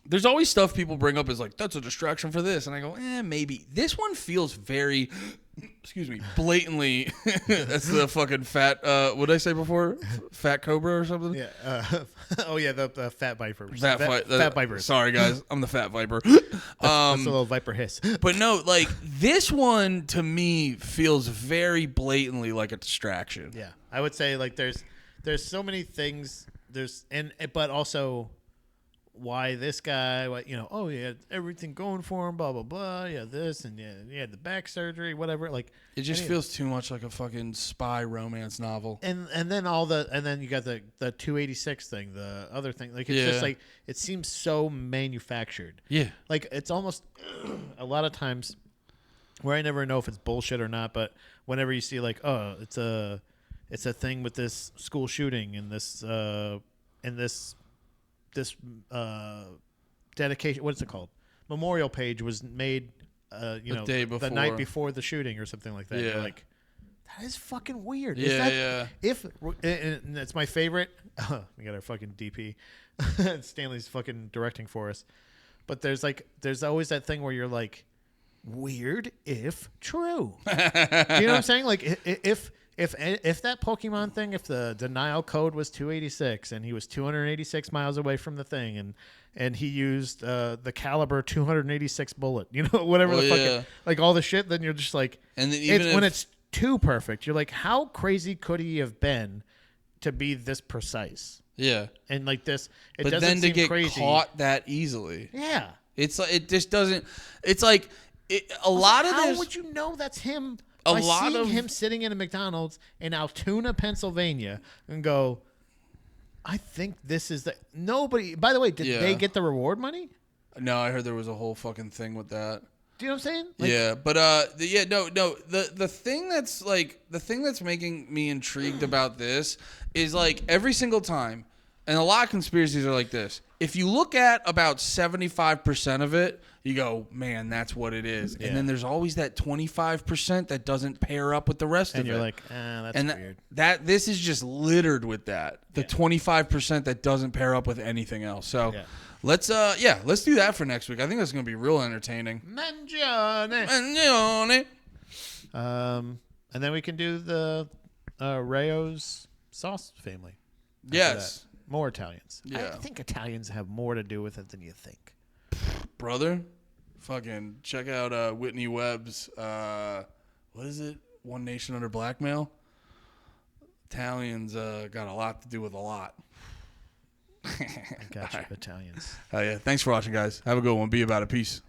there's always stuff people bring up as like, that's a distraction for this. And I go, maybe. This one feels very, excuse me, blatantly. That's the fucking fat, what did I say before? Fat cobra or something? Yeah. The fat viper. Fat viper. Sorry, guys. I'm the fat viper. That's a little viper hiss. But no, like, this one to me feels very blatantly like a distraction. Yeah. I would say, like, there's so many things. But also, why this guy, he had everything going for him, blah, blah, blah. Yeah, this, and he had the back surgery, whatever. Like, it just feels too much like a fucking spy romance novel. And then you got the 286 thing, the other thing. Like, it's just like, it seems so manufactured. Yeah. Like, it's almost a lot of times where I never know if it's bullshit or not, but whenever you see like, oh, it's a thing with this school shooting and this dedication, what is it called? Memorial page was made, the night before the shooting or something like that. Yeah. You're like, that is fucking weird. Yeah, And it's my favorite. We got our fucking DP. Stanley's fucking directing for us. But there's always that thing where you're like, weird if true. Do you know what I'm saying? Like, if that Pokemon thing, if the denial code was 286 and he was 286 miles away from the thing and he used the caliber 286 bullet, whatever the fucking, like all the shit, then you're just like, and then when it's too perfect, you're like, how crazy could he have been to be this precise? Yeah. And like this, but doesn't then to seem get crazy. caught that easily. Yeah. It's like, it just doesn't, it's like, a lot of this. How would you know that's him? By seeing him sitting in a McDonald's in Altoona, Pennsylvania, and go, I think this is nobody. By the way, did they get the reward money? No, I heard there was a whole fucking thing with that. Do you know what I'm saying? Yeah, but the thing that's making me intrigued about this is like every single time, and a lot of conspiracies are like this. If you look at about 75% of it, you go, man, that's what it is. Yeah. And then there's always that 25% that doesn't pair up with the rest of it. And you're like, that's weird. This is just littered with that. The 25% that doesn't pair up with anything else. So let's do that for next week. I think that's going to be real entertaining. Mangione. And then we can do the Rayo's sauce family. Yes. More Italians. Yeah. I think Italians have more to do with it than you think. Brother, fucking check out Whitney Webb's, what is it? One Nation Under Blackmail? Italians got a lot to do with a lot. I got you, Italians. Oh, yeah. Thanks for watching, guys. Have a good one. Be about it. Peace.